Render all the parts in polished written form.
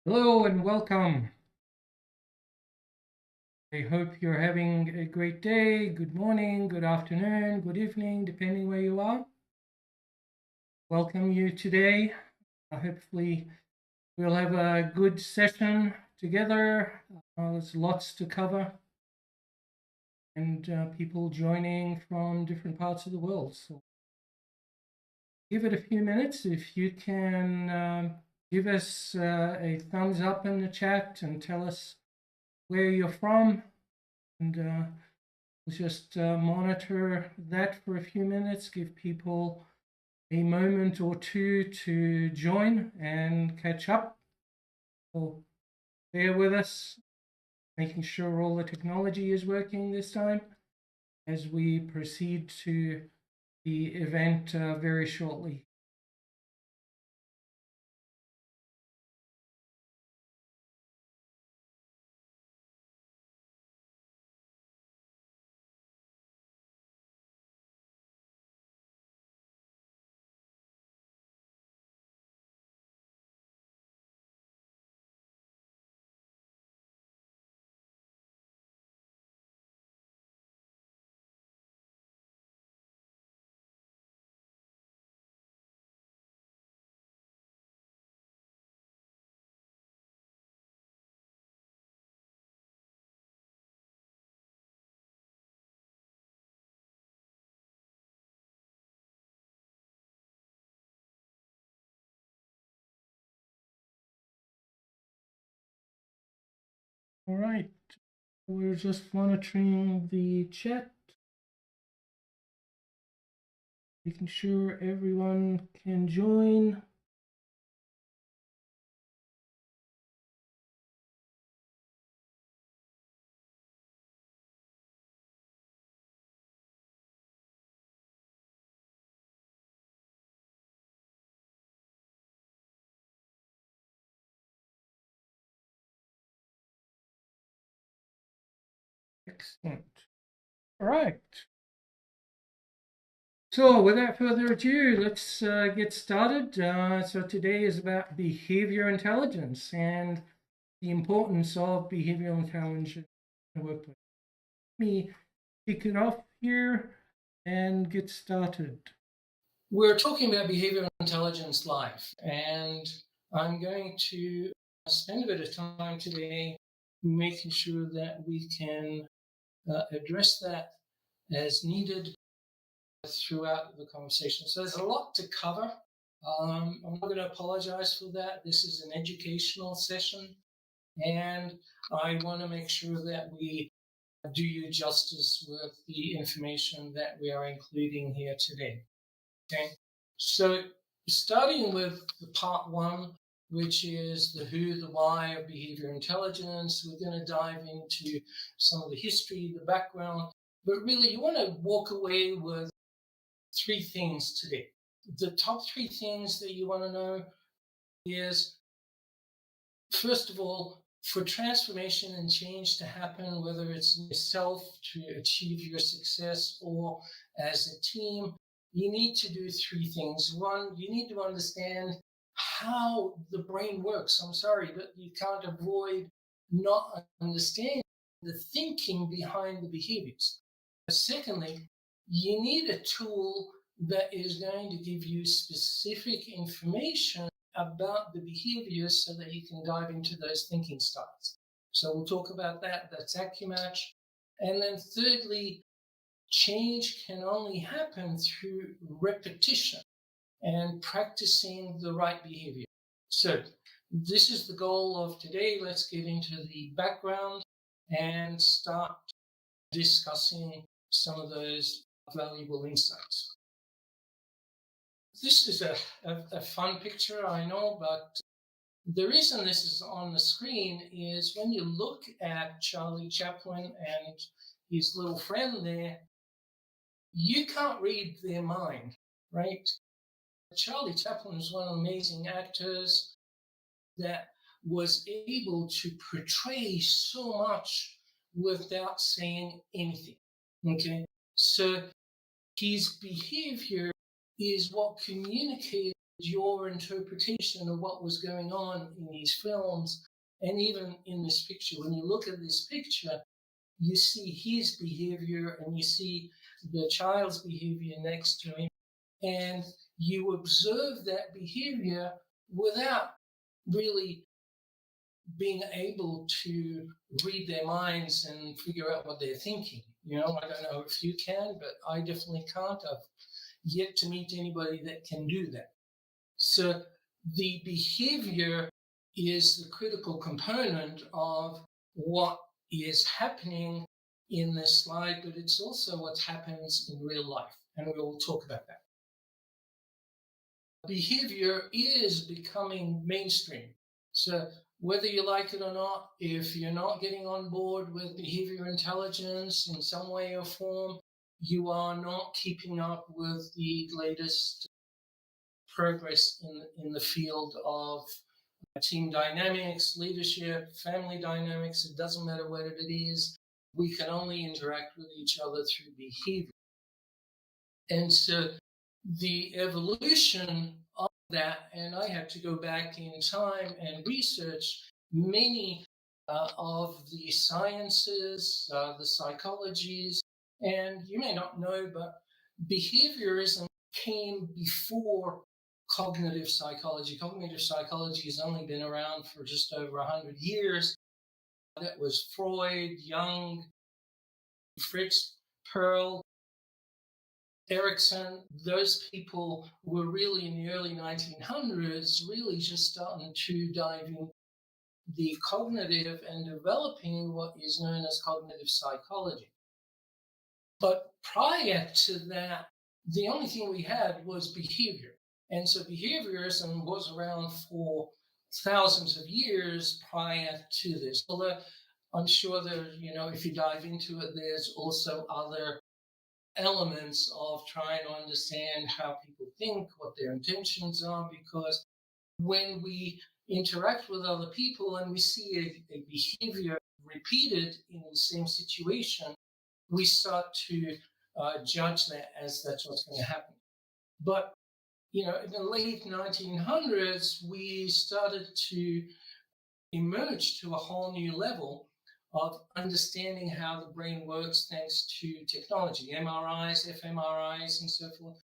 Hello and welcome. I hope you're having a great day, good morning, good afternoon, good evening, depending where you are. Welcome you today. Hopefully, we'll have a good session together. There's lots to cover, and people joining from different parts of the world. So, give it a few minutes. If you can give us a thumbs up in the chat and tell us where you're from, and we'll just monitor that for a few minutes, give people a moment or two to join and catch up. So bear with us, making sure all the technology is working this time as we proceed to the event very shortly. All right, we're just monitoring the chat, making sure everyone can join. Excellent. All right. So without further ado, let's get started. So today is about behavior intelligence and the importance of behavioral intelligence in the workplace. Let me kick it off here and get started. We're talking about behavioral intelligence live, and I'm going to spend a bit of time today making sure that we can address that as needed throughout the conversation. So there's a lot to cover. I'm not going to apologize for that. This is an educational session, and I want to make sure that we do you justice with the information that we are including here today. Okay, so starting with the part one, which is the who, the why of behavior intelligence, we're going to dive into some of the history, the background, but really you want to walk away with three things today. The top three things that you want to know is, first of all, for transformation and change to happen, whether it's yourself to achieve your success or as a team, you need to do three things. One, you need to understand how the brain works. I'm sorry, but you can't avoid not understanding the thinking behind the behaviors. Secondly, you need a tool that is going to give you specific information about the behaviors so that you can dive into those thinking styles. So we'll talk about that. That's AccuMatch. And then thirdly, change can only happen through repetition and practicing the right behavior. So this is the goal of today. Let's get into the background and start discussing some of those valuable insights. This is a fun picture, I know, but the reason this is on the screen is when you look at Charlie Chaplin and his little friend there, you can't read their mind, right? Charlie Chaplin is one of the amazing actors that was able to portray so much without saying anything. Okay, so his behavior is what communicated your interpretation of what was going on in these films. And even in this picture, when you look at this picture, you see his behavior and you see the child's behavior next to him, and you observe that behavior without really being able to read their minds and figure out what they're thinking. I don't know if you can, but I definitely can't. I've yet to meet anybody that can do that. So the behavior is the critical component of what is happening in this slide, but it's also what happens in real life, and we'll talk about that. Behavior is becoming mainstream. So whether you like it or not, if you're not getting on board with behavior intelligence in some way or form, you are not keeping up with the latest progress in the field of team dynamics, leadership, family dynamics. It doesn't matter what it is. We can only interact with each other through behavior. And so the evolution of that, and I had to go back in time and research many of the sciences, the psychologies, and you may not know, but behaviorism came before cognitive psychology. Cognitive psychology has only been around for just over 100 years. That was Freud, Jung, Fritz Perls, Erickson. Those people were really in the early 1900s, really just starting to dive in the cognitive and developing what is known as cognitive psychology. But prior to that, the only thing we had was behavior. And so behaviorism was around for thousands of years prior to this. Although I'm sure that, if you dive into it, there's also other elements of trying to understand how people think, what their intentions are, because when we interact with other people and we see a behavior repeated in the same situation, we start to judge that as that's what's going to happen. But, in the late 1900s, we started to emerge to a whole new level of understanding how the brain works thanks to technology. MRIs, fMRIs, and so forth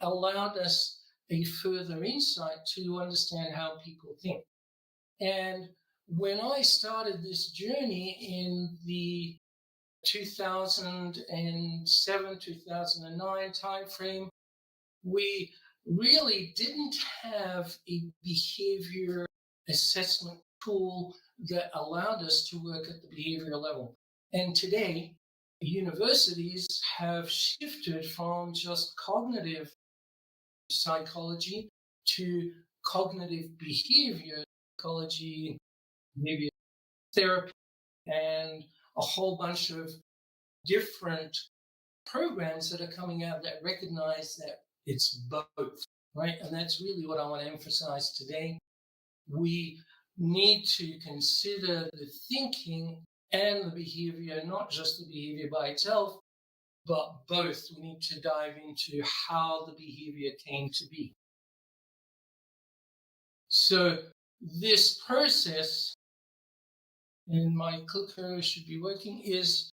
allowed us a further insight to understand how people think. And when I started this journey in the 2007, 2009 timeframe, we really didn't have a behavior assessment tool that allowed us to work at the behavioral level. And today, universities have shifted from just cognitive psychology to cognitive behavior psychology, maybe therapy, and a whole bunch of different programs that are coming out that recognize that it's both, right? And that's really what I want to emphasize today. We need to consider the thinking and the behavior, not just the behavior by itself, but both. We need to dive into how the behavior came to be. So this process, and my clicker should be working, is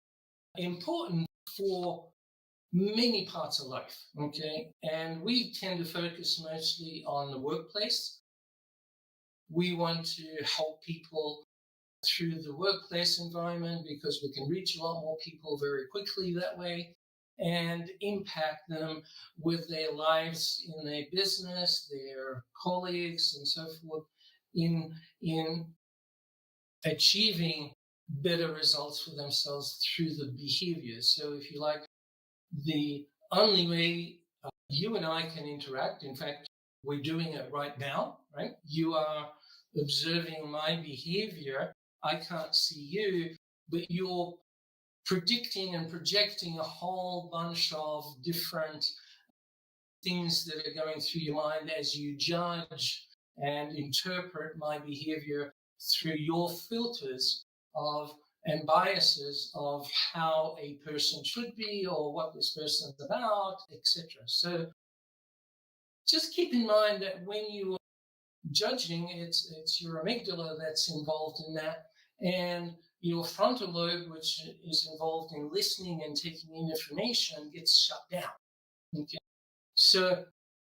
important for many parts of life, okay? And we tend to focus mostly on the workplace. We want to help people through the workplace environment because we can reach a lot more people very quickly that way and impact them with their lives in their business, their colleagues, and so forth in achieving better results for themselves through the behaviors. So if you like, the only way you and I can interact, in fact, we're doing it right now, right? You are observing my behavior. I can't see you, but you're predicting and projecting a whole bunch of different things that are going through your mind as you judge and interpret my behavior through your filters of and biases of how a person should be or what this person's about, etc. So just keep in mind that when you are judging, it's your amygdala that's involved in that, and your frontal lobe, which is involved in listening and taking in information, gets shut down. Okay? So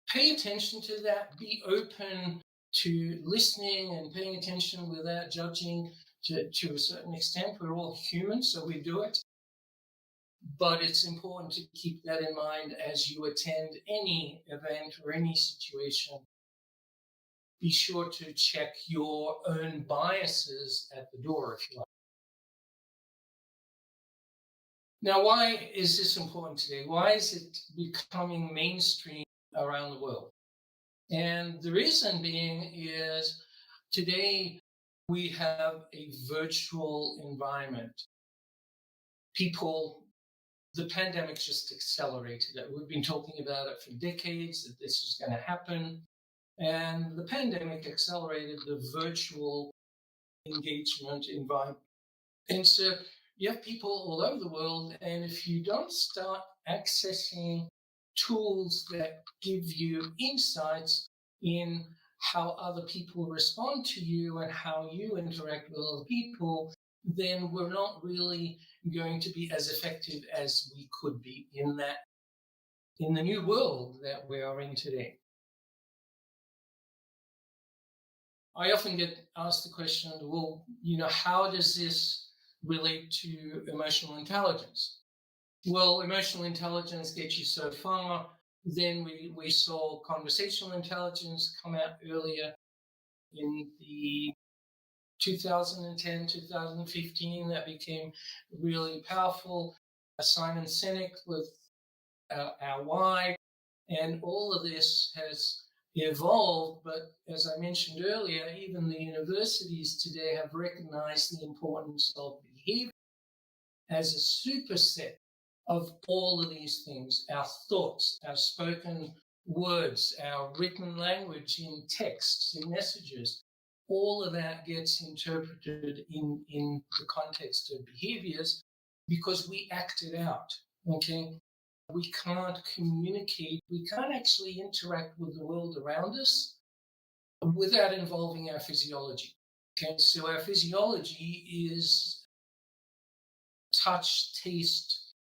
pay attention to that. Be open to listening and paying attention without judging to a certain extent. We're all human, so we do it. But it's important to keep that in mind as you attend any event or any situation. Be sure to check your own biases at the door, if you like. Now, why is this important today? Why is it becoming mainstream around the world? And the reason being is today we have a virtual environment. The pandemic just accelerated it. We've been talking about it for decades, that this is going to happen. And the pandemic accelerated the virtual engagement environment. And so you have people all over the world, and if you don't start accessing tools that give you insights in how other people respond to you and how you interact with other people, then we're not really going to be as effective as we could be in the new world that we are in today. I often get asked the question, well, how does this relate to emotional intelligence? Well, emotional intelligence gets you so far. Then we saw conversational intelligence come out earlier in the 2010, 2015. That became really powerful. Simon Sinek with our why, and all of this has evolved. But as I mentioned earlier, even the universities today have recognized the importance of behavior as a superset of all of these things: our thoughts, our spoken words, our written language in texts, in messages. All of that gets interpreted in the context of behaviors because we act it out. Okay? We can't communicate, we can't actually interact with the world around us without involving our physiology. Okay, so our physiology is touch, taste,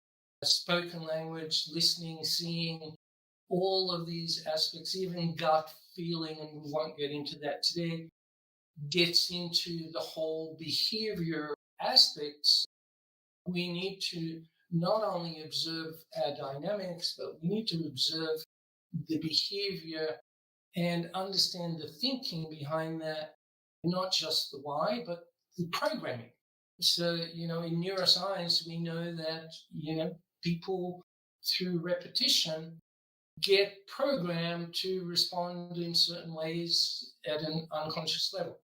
spoken language, listening, seeing, all of these aspects, even gut feeling, and we won't get into that today, gets into the whole behavior aspects. We need to not only observe our dynamics, but we need to observe the behavior and understand the thinking behind that, not just the why, but the programming. So, in neuroscience, we know that, people through repetition get programmed to respond in certain ways at an unconscious level.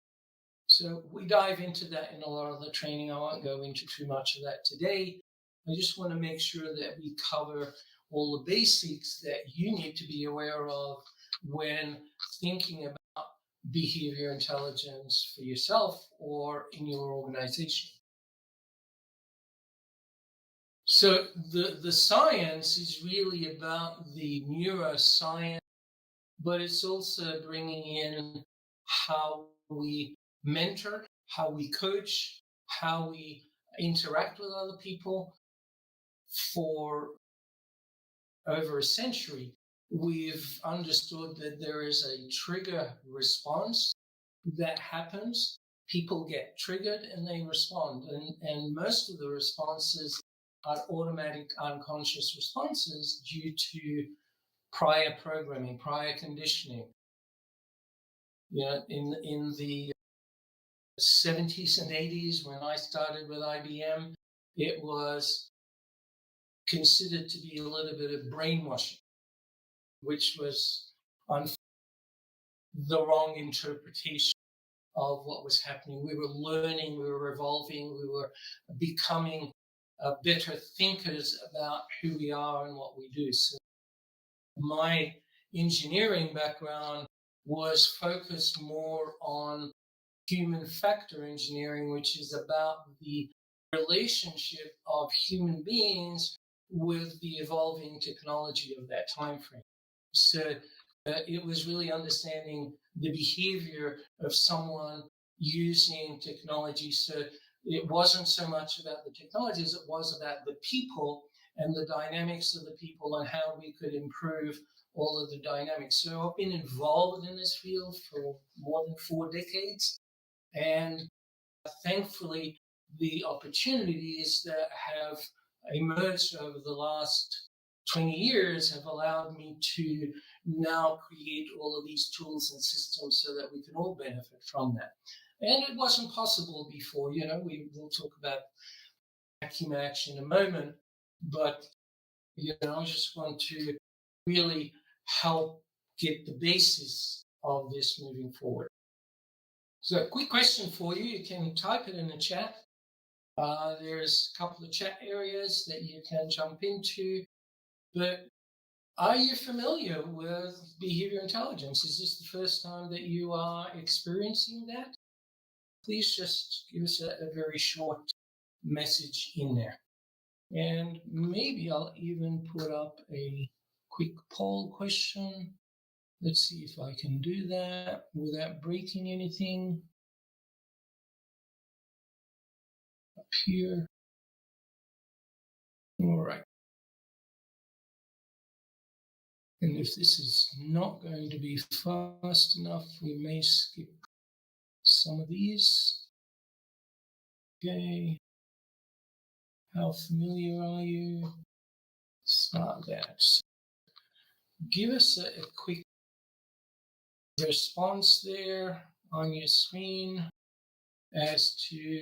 So we dive into that in a lot of the training. I won't go into too much of that today. I just want to make sure that we cover all the basics that you need to be aware of when thinking about behavior intelligence for yourself or in your organization. So the science is really about the neuroscience, but it's also bringing in how we mentor, how we coach, how we interact with other people. For over a century, we've understood that there is a trigger response that happens. People get triggered and they respond. And most of the responses are automatic unconscious responses due to prior programming, prior conditioning. In the 70s and 80s, when I started with IBM, it was considered to be a little bit of brainwashing, which was the wrong interpretation of what was happening. We were learning, we were evolving, we were becoming better thinkers about who we are and what we do. So my engineering background was focused more on human factor engineering, which is about the relationship of human beings with the evolving technology of that time frame. So It was really understanding the behavior of someone using technology. So it wasn't so much about the technologies, it was about the people and the dynamics of the people and how we could improve all of the dynamics. So I've been involved in this field for more than 4 decades. And thankfully, the opportunities that have emerged over the last 20 years have allowed me to now create all of these tools and systems so that we can all benefit from that. And it wasn't possible before. We will talk about AccuMatch in a moment, but I just want to really help get the basis of this moving forward. So, a quick question for you. You can type it in the chat. There's a couple of chat areas that you can jump into. But are you familiar with behavior intelligence? Is this the first time that you are experiencing that? Please just give us a very short message in there. And maybe I'll even put up a quick poll question. Let's see if I can do that without breaking anything. Up here. All right. And if this is not going to be fast enough, we may skip some of these. Okay. How familiar are you? Start that. Give us a quick response there on your screen as to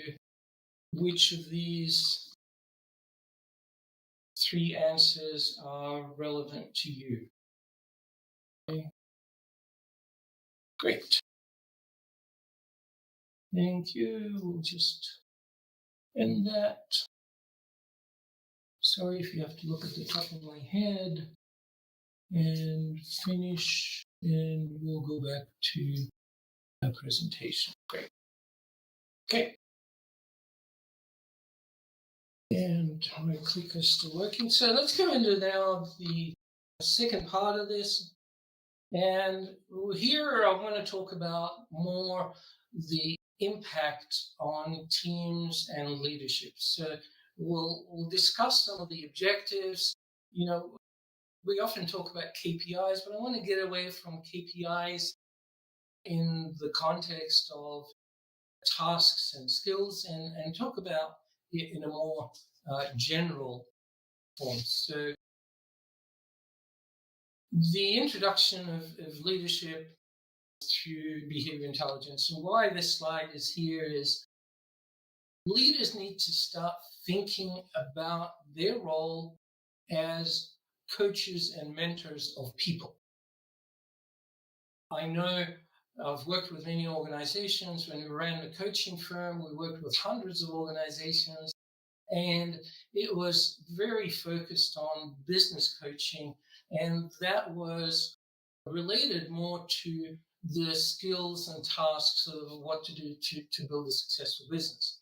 which of these 3 answers are relevant to you. Okay. Great. Thank you. We'll just end that. Sorry if you have to look at the top of my head. And finish, and we'll go back to our presentation. Great. Okay. And my clicker is still working. So let's go into now the second part of this. And here I want to talk about more the impact on teams and leadership. So we'll discuss some of the objectives. We often talk about KPIs, but I want to get away from KPIs in the context of tasks and skills and talk about it in a more general form. So the introduction of leadership through behavior intelligence, and why this slide is here is leaders need to start thinking about their role as coaches and mentors of people. I know I've worked with many organizations. When we ran the coaching firm, we worked with hundreds of organizations, and it was very focused on business coaching, and that was related more to the skills and tasks of what to do to build a successful business.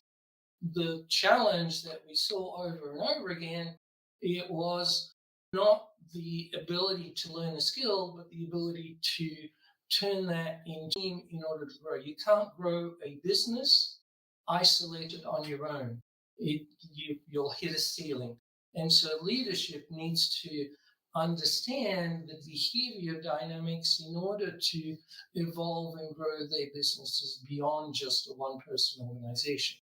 The challenge that we saw over and over again, it was not the ability to learn a skill, but the ability to turn that into team in order to grow. You can't grow a business isolated on your own. You'll hit a ceiling. And so leadership needs to understand the behavior dynamics in order to evolve and grow their businesses beyond just a one-person organization.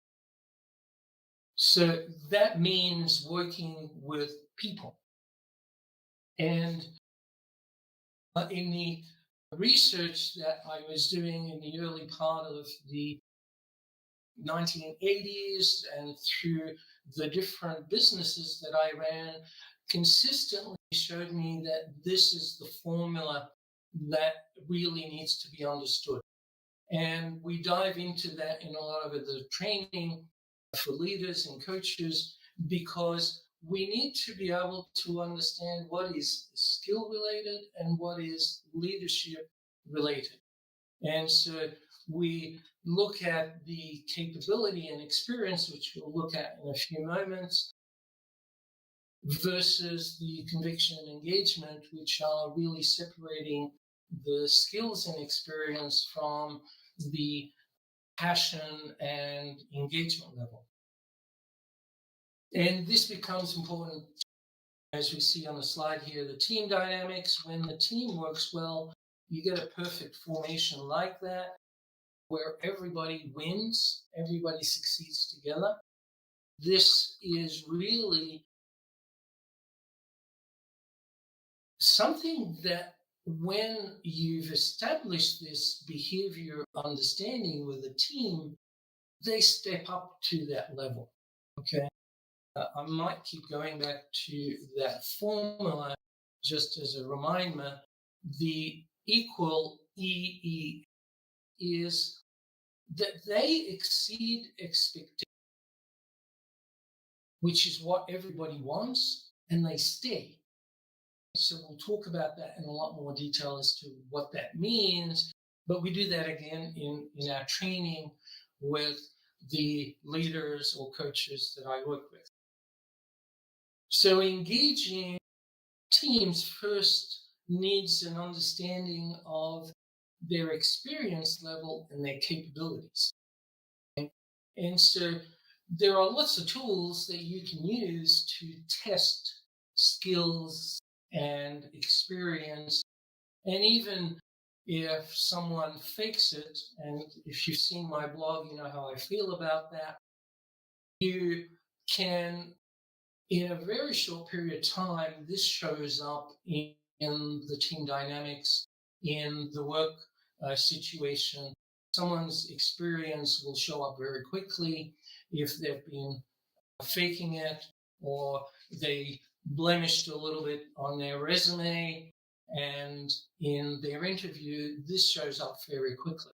So that means working with people. And in the research that I was doing in the early part of the 1980s and through the different businesses that I ran, consistently showed me that this is the formula that really needs to be understood. And we dive into that in a lot of the training for leaders and coaches, because we need to be able to understand what is skill related and what is leadership related. And so we look at the capability and experience, which we'll look at in a few moments, versus the conviction and engagement, which are really separating the skills and experience from the passion and engagement level. And this becomes important, as we see on the slide here, the team dynamics. When the team works well, you get a perfect formation like that, where everybody wins, everybody succeeds together. This is really something that when you've established this behavior understanding with a team, they step up to that level. Okay. I might keep going back to that formula just as a reminder. The equal EE is that they exceed expectations, which is what everybody wants, and they stay. So we'll talk about that in a lot more detail as to what that means. But we do that again in our training with the leaders or coaches that I work with. So engaging teams first needs an understanding of their experience level and their capabilities. And so there are lots of tools that you can use to test skills and experience. And even if someone fakes it, and if you've seen my blog, you know how I feel about that, you can, in a very short period of time, this shows up in the team dynamics, in the work situation. Someone's experience will show up very quickly if they've been faking it or they blemished a little bit on their resume, and in their interview, this shows up very quickly.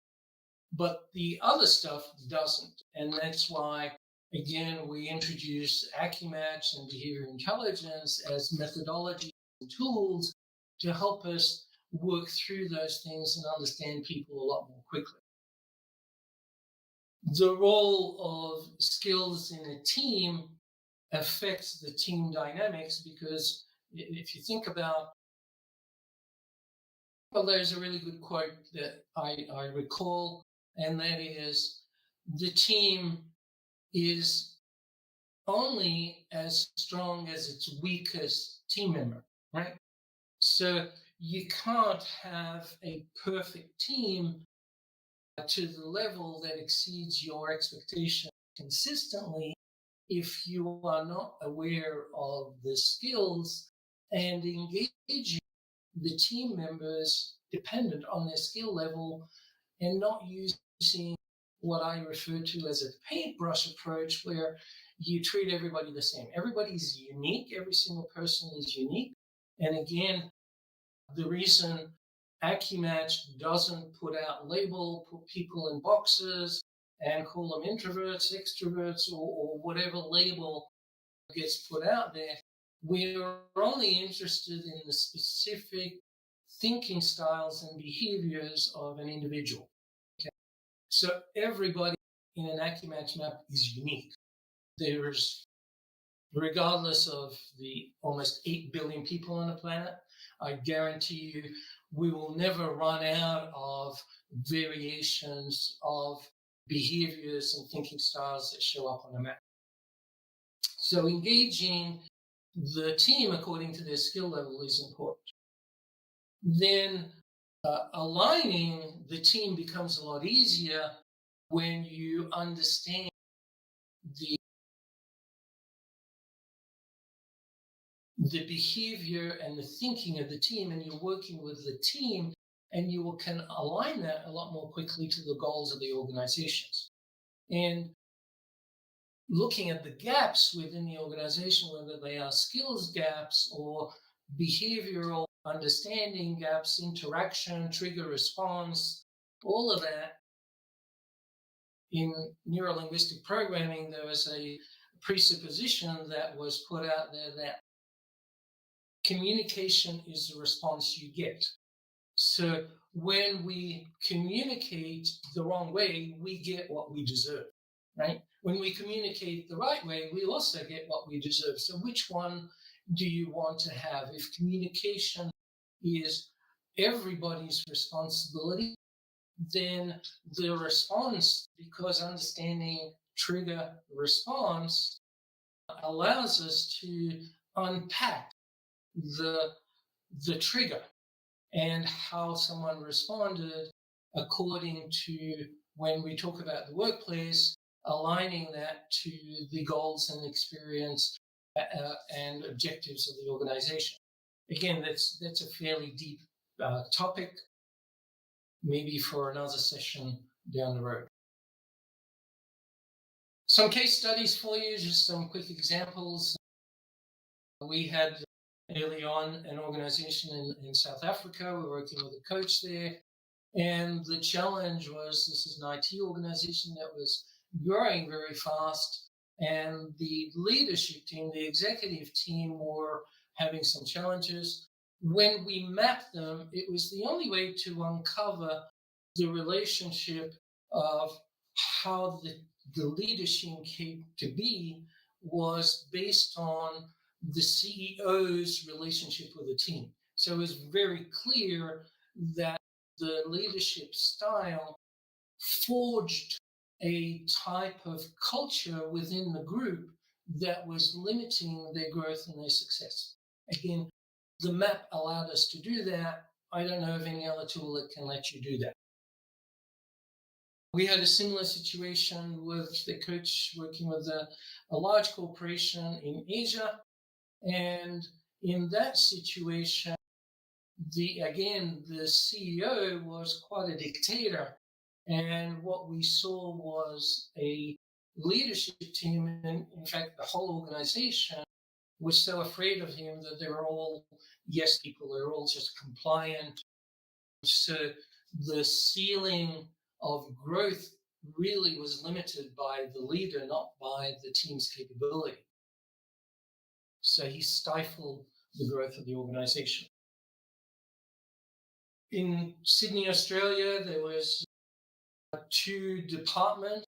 But the other stuff doesn't, and that's why, again, we introduce AccuMatch and behavior intelligence as methodologies and tools to help us work through those things and understand people a lot more quickly. The role of skills in a team affects the team dynamics, because if you think about, well, there's a really good quote that I recall, and that is, the team is only as strong as its weakest team member, right? So you can't have a perfect team to the level that exceeds your expectation consistently if you are not aware of the skills and engaging the team members dependent on their skill level, and not using what I refer to as a paintbrush approach, where you treat everybody the same. Everybody's unique. Every single person is unique. And again, the reason AccuMatch doesn't put people in boxes and call them introverts, extroverts, or whatever label gets put out there, we're only interested in the specific thinking styles and behaviors of an individual. Okay? So everybody in an AccuMatch map is unique. There's, regardless of the almost 8 billion people on the planet, I guarantee you we will never run out of variations of behaviors and thinking styles that show up on the map. So engaging the team according to their skill level is important. Then aligning the team becomes a lot easier when you understand the behavior and the thinking of the team, and you're working with the team, and you can align that a lot more quickly to the goals of the organizations. And looking at the gaps within the organization, whether they are skills gaps or behavioral understanding gaps, interaction, trigger response, all of that. In neuro-linguistic programming, there was a presupposition that was put out there that communication is the response you get. So when we communicate the wrong way, we get what we deserve, right? When we communicate the right way, we also get what we deserve. So which one do you want to have? If communication is everybody's responsibility, then the response, because understanding trigger response allows us to unpack the trigger and how someone responded according to, when we talk about the workplace, aligning that to the goals and experience and objectives of the organization. Again, that's a fairly deep topic, maybe for another session down the road. Some case studies for you, just some quick examples. We had early on an organization in South Africa. We're working with a coach there. And the challenge was, this is an IT organization that was growing very fast. And the leadership team, the executive team, were having some challenges. When we mapped them, it was the only way to uncover the relationship of how the leadership came to be was based on the CEO's relationship with the team. So it was very clear that the leadership style forged a type of culture within the group that was limiting their growth and their success. Again, the map allowed us to do that. I don't know of any other tool that can let you do that. We had a similar situation with the coach working with a large corporation in Asia. And in that situation, the CEO was quite a dictator. And what we saw was a leadership team, and in fact, the whole organization was so afraid of him that they were all yes people, they were all just compliant. So the ceiling of growth really was limited by the leader, not by the team's capability. So he stifled the growth of the organization. In Sydney, Australia, there was 2 departments,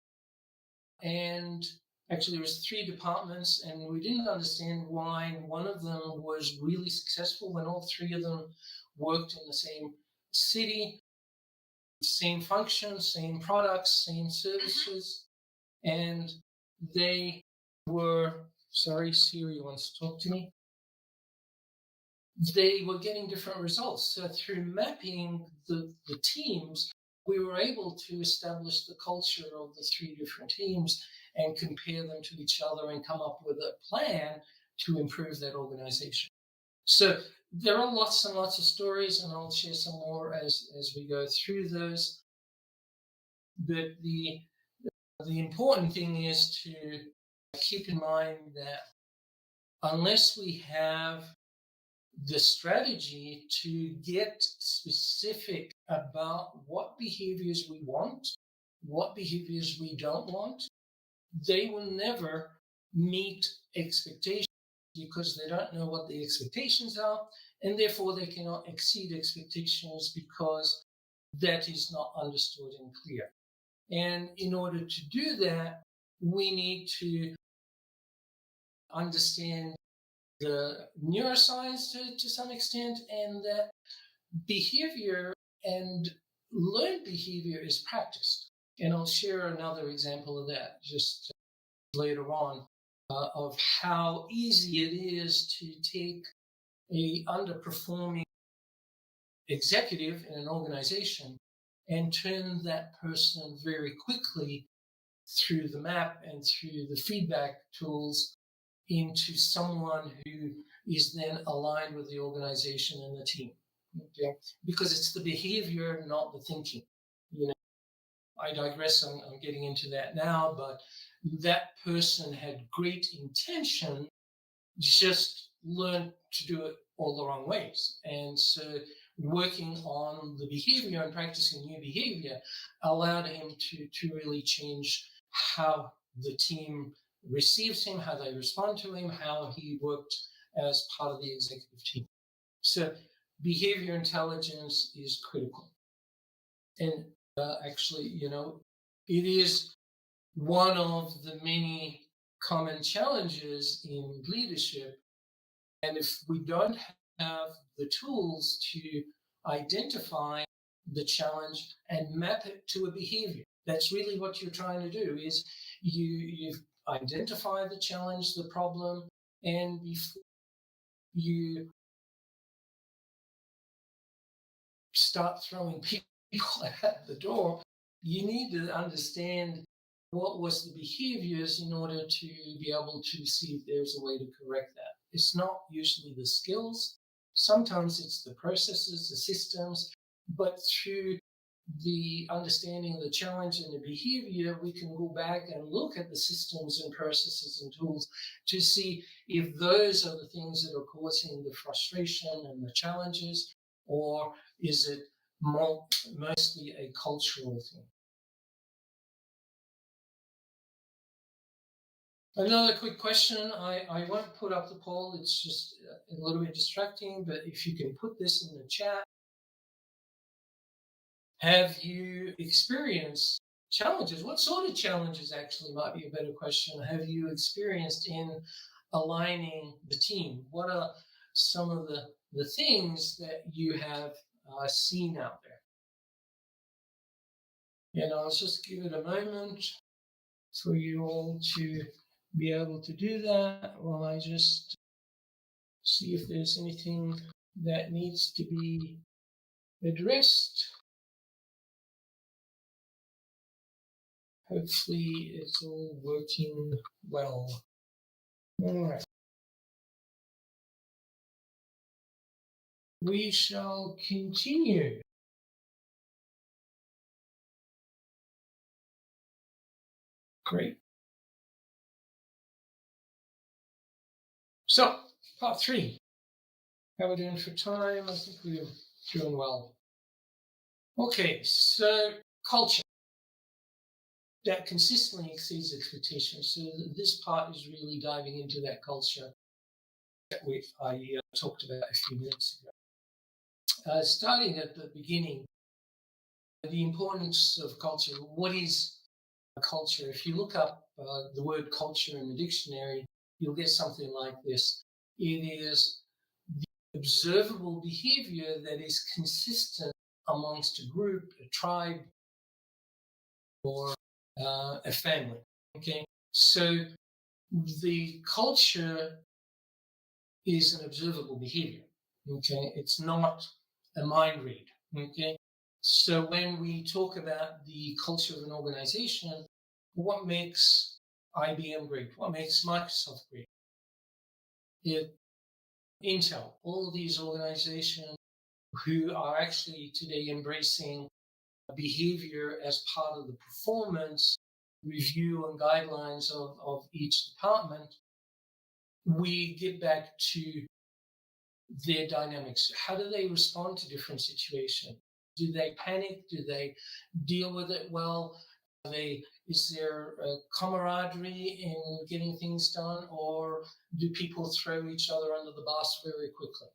and actually there was 3 departments, and we didn't understand why one of them was really successful when all 3 of them worked in the same city, same functions, same products, same services, and they were, sorry, Siri wants to talk to me. They were getting different results. So through mapping the teams, we were able to establish the culture of the 3 different teams and compare them to each other and come up with a plan to improve that organization. So there are lots and lots of stories, and I'll share some more as we go through those. But the important thing is to keep in mind that unless we have the strategy to get specific about what behaviors we want, what behaviors we don't want, they will never meet expectations because they don't know what the expectations are, and therefore they cannot exceed expectations because that is not understood and clear. And in order to do that, we need to understand the neuroscience to some extent, and that behavior and learned behavior is practiced. And I'll share another example of that just later on, of how easy it is to take a underperforming executive in an organization and turn that person very quickly through the map and through the feedback tools into someone who is then aligned with the organization and the team. Okay? Because it's the behavior, not the thinking. You know, I digress, I'm getting into that now, but that person had great intention, just learned to do it all the wrong ways. And so working on the behavior and practicing new behavior allowed him to really change how the team receives him, how they respond to him, how he worked as part of the executive team. So behavior intelligence is critical. And actually, you know, it is one of the many common challenges in leadership. And if we don't have the tools to identify the challenge and map it to a behavior. That's really what you're trying to do, is you identify the challenge, the problem, and before you start throwing people at the door, you need to understand what was the behaviors in order to be able to see if there's a way to correct that. It's not usually the skills. Sometimes it's the processes, the systems, but through the understanding of the challenge and the behavior, we can go back and look at the systems and processes and tools to see if those are the things that are causing the frustration and the challenges, or is it mostly a cultural thing. Another quick question. I won't put up the poll. It's just a little bit distracting, but if you can put this in the chat. Have you experienced challenges? What sort of challenges actually might be a better question. Have you experienced in aligning the team? What are some of the things that you have seen out there? And I'll just give it a moment for you all to be able to do that while I just see if there's anything that needs to be addressed. Hopefully it's all working well. All right. We shall continue. Great. So, part 3. How are we doing for time? I think we're doing well. Okay, so culture that consistently exceeds expectations. So this part is really diving into that culture that I talked about a few minutes ago. Starting at the beginning, the importance of culture. What is culture? If you look up the word culture in the dictionary, you'll get something like this. It is the observable behavior that is consistent amongst a group, a tribe, or a family. Okay, so the culture is an observable behavior. Okay, it's not a mind read. Okay, so when we talk about the culture of an organization, what makes IBM great? What makes Microsoft great? Intel, all these organizations who are actually today embracing behavior as part of the performance review and guidelines of each department, we get back to their dynamics. How do they respond to different situations? Do they panic? Do they deal with it well? Is there a camaraderie in getting things done, or do people throw each other under the bus very quickly?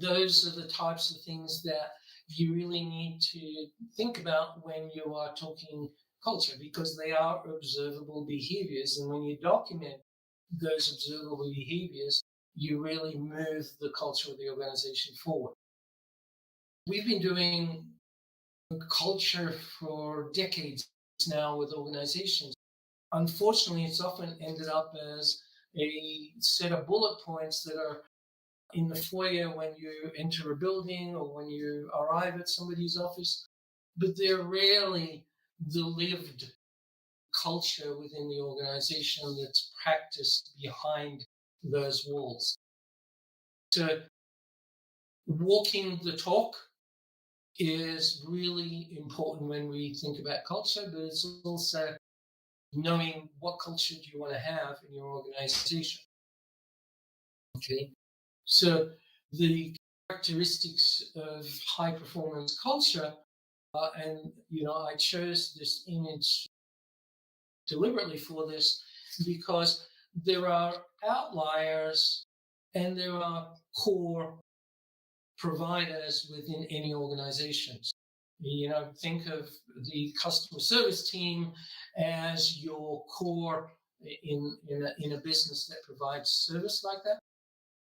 Those are the types of things that you really need to think about when you are talking culture, because they are observable behaviors. And when you document those observable behaviors, you really move the culture of the organization forward. We've been doing culture for decades now with organizations. Unfortunately, it's often ended up as a set of bullet points that are in the foyer when you enter a building or when you arrive at somebody's office, but they're rarely the lived culture within the organization that's practiced behind those walls. So walking the talk is really important when we think about culture, but it's also knowing what culture do you want to have in your organization. Okay, so the characteristics of high performance culture, and I chose this image deliberately for this because there are outliers and there are core providers within any organizations. Think of the customer service team as your core in a business that provides service like that.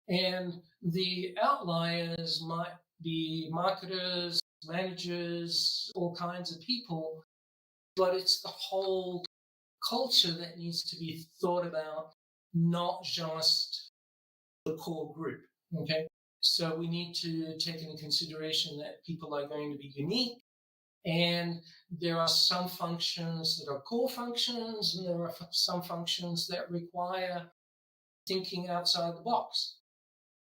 And the outliers might be marketers, managers, all kinds of people, but it's the whole culture that needs to be thought about, not just the core group. Okay. So we need to take into consideration that people are going to be unique, and there are some functions that are core functions, and there are some functions that require thinking outside the box.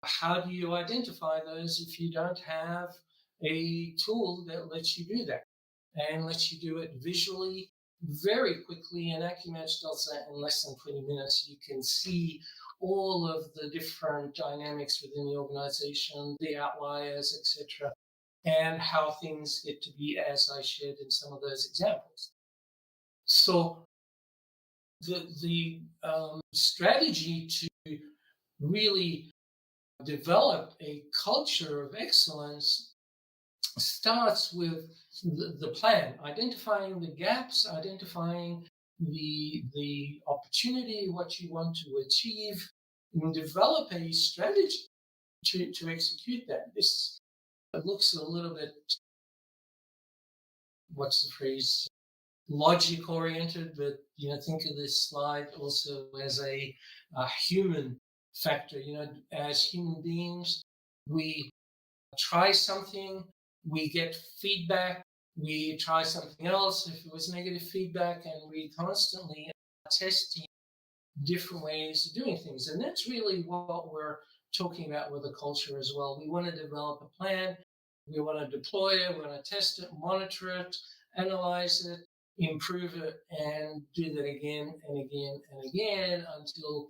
How do you identify those if you don't have a tool that lets you do that and lets you do it visually very quickly? And AccuMatch does that in less than 20 minutes. You can see all of the different dynamics within the organization, the outliers, etc., and how things get to be as I shared in some of those examples. So the strategy to really develop a culture of excellence starts with the plan, identifying the gaps, identifying the opportunity, what you want to achieve, and develop a strategy to execute that. This looks a little bit, what's the phrase, logic oriented, but think of this slide also as a human factor. As human beings, we try something, we get feedback, we try something else if it was negative feedback, and we constantly are testing different ways of doing things. And that's really what we're talking about with the culture as well. We want to develop a plan, we want to deploy it, we want to test it, monitor it, analyze it, improve it, and do that again and again and again until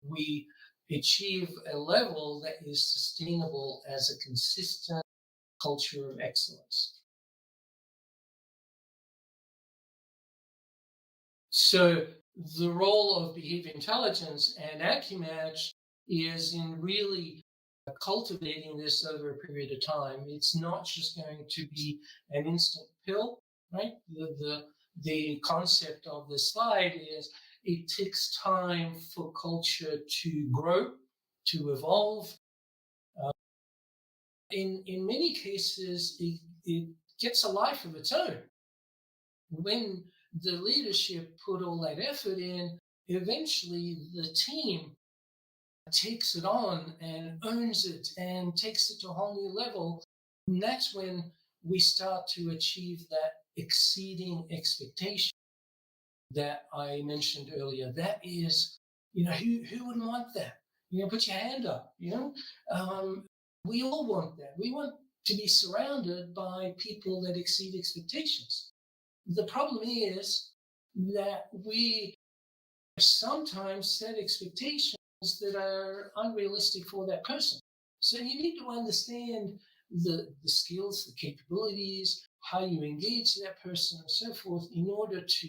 we achieve a level that is sustainable as a consistent culture of excellence. So the role of behavior intelligence and AccuMatch is in really cultivating this over a period of time. It's not just going to be an instant pill, right? The concept of the slide is it takes time for culture to grow, to evolve. In many cases, it gets a life of its own. When the leadership put all that effort in, eventually the team takes it on and owns it and takes it to a whole new level. And that's when we start to achieve that exceeding expectation that I mentioned earlier. That is, who wouldn't want that? Put your hand up. We all want that. We want to be surrounded by people that exceed expectations. The problem is that we sometimes set expectations that are unrealistic for that person. So you need to understand the skills, the capabilities, how you engage that person, and so forth, in order to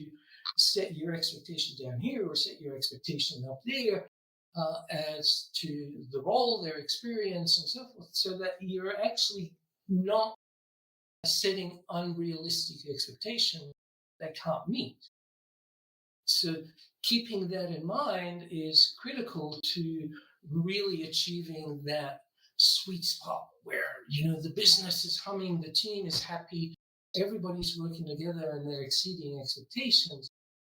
set your expectation down here or set your expectation up there as to the role, their experience, and so forth, so that you're actually not setting unrealistic expectations they can't meet. So keeping that in mind is critical to really achieving that sweet spot where, the business is humming, the team is happy, everybody's working together and they're exceeding expectations.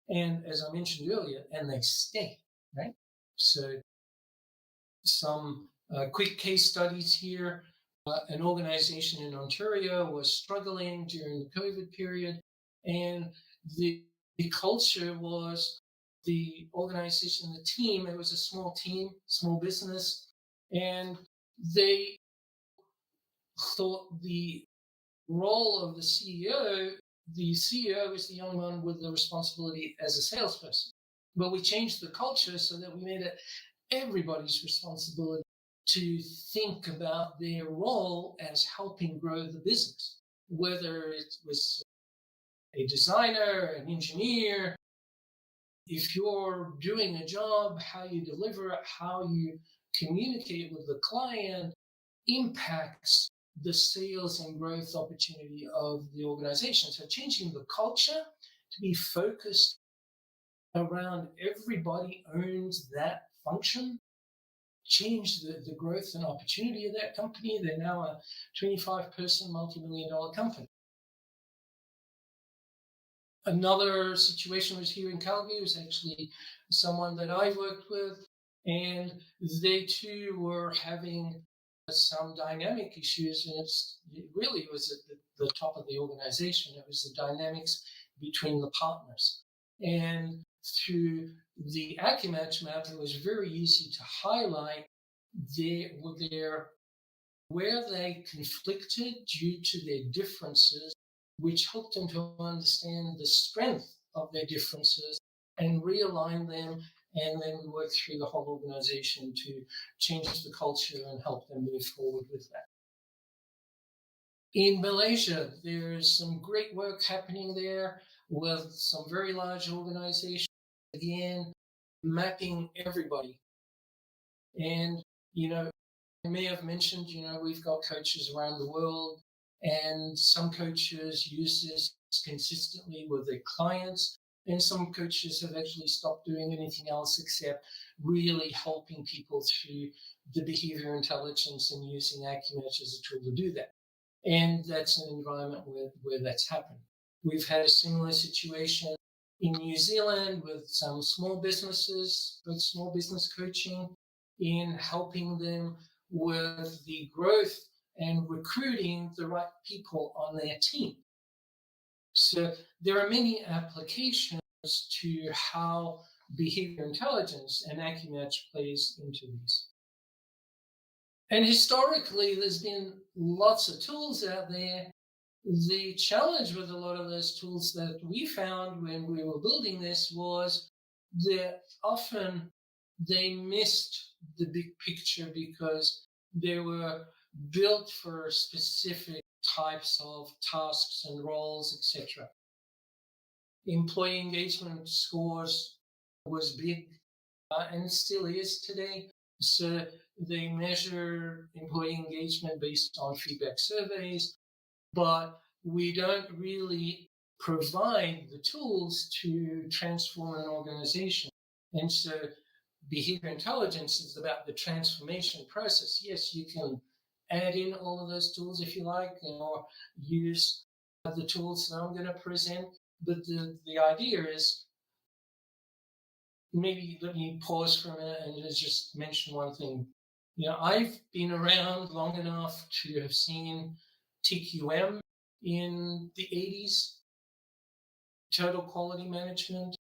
And as I mentioned earlier, and they stay, right? So some quick case studies here. An organization in Ontario was struggling during the COVID period, and the culture was the organization, the team. It was a small team, small business, and they thought the role of the CEO is the only one with the responsibility as a salesperson. But we changed the culture so that we made it everybody's responsibility to think about their role as helping grow the business, whether it was a designer, an engineer. If you're doing a job, how you deliver it, how you communicate with the client impacts the sales and growth opportunity of the organization. So changing the culture to be focused around everybody owns that function changed the growth and opportunity of that company. They're now a 25-person, multi-million-dollar company. Another situation was here in Calgary. It was actually someone that I worked with, and they too were having some dynamic issues, and it really was at the top of the organization. It was the dynamics between the partners. And through the AccuMatch map, it was very easy to highlight where they conflicted due to their differences, which helped them to understand the strength of their differences and realign them. And then we worked through the whole organization to change the culture and help them move forward with that. In Malaysia, there's some great work happening there with some very large organizations, again, mapping everybody. And, I may have mentioned, we've got coaches around the world, and some coaches use this consistently with their clients, and some coaches have actually stopped doing anything else except really helping people through the behavior intelligence and using AccuMatch as a tool to do that. And that's an environment where that's happened. We've had a similar situation in New Zealand with some small businesses, with small business coaching, in helping them with the growth and recruiting the right people on their team. So there are many applications to how behavior intelligence and AccuMatch plays into these. And historically, there's been lots of tools out there. The challenge with a lot of those tools that we found when we were building this was that often they missed the big picture because they were built for specific types of tasks and roles, etc. Employee engagement scores was big and still is today. So they measure employee engagement based on feedback surveys, but we don't really provide the tools to transform an organization. And so behavior intelligence is about the transformation process. Yes, you can add in all of those tools if you like, or use the tools that I'm going to present. But the idea is, maybe let me pause for a minute and just mention one thing. I've been around long enough to have seen TQM in the 80s, total quality management.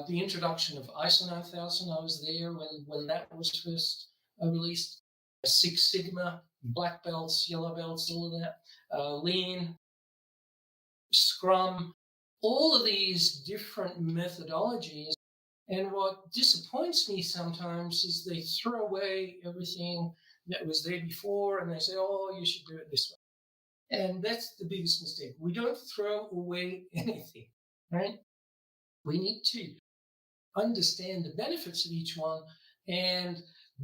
The introduction of ISO 9000, I was there when that was first released. Six Sigma, black belts, yellow belts, all of that. Lean, Scrum, all of these different methodologies. And what disappoints me sometimes is they throw away everything that was there before and they say, oh, you should do it this way. And that's the biggest mistake. We don't throw away anything, right? We need to understand the benefits of each one and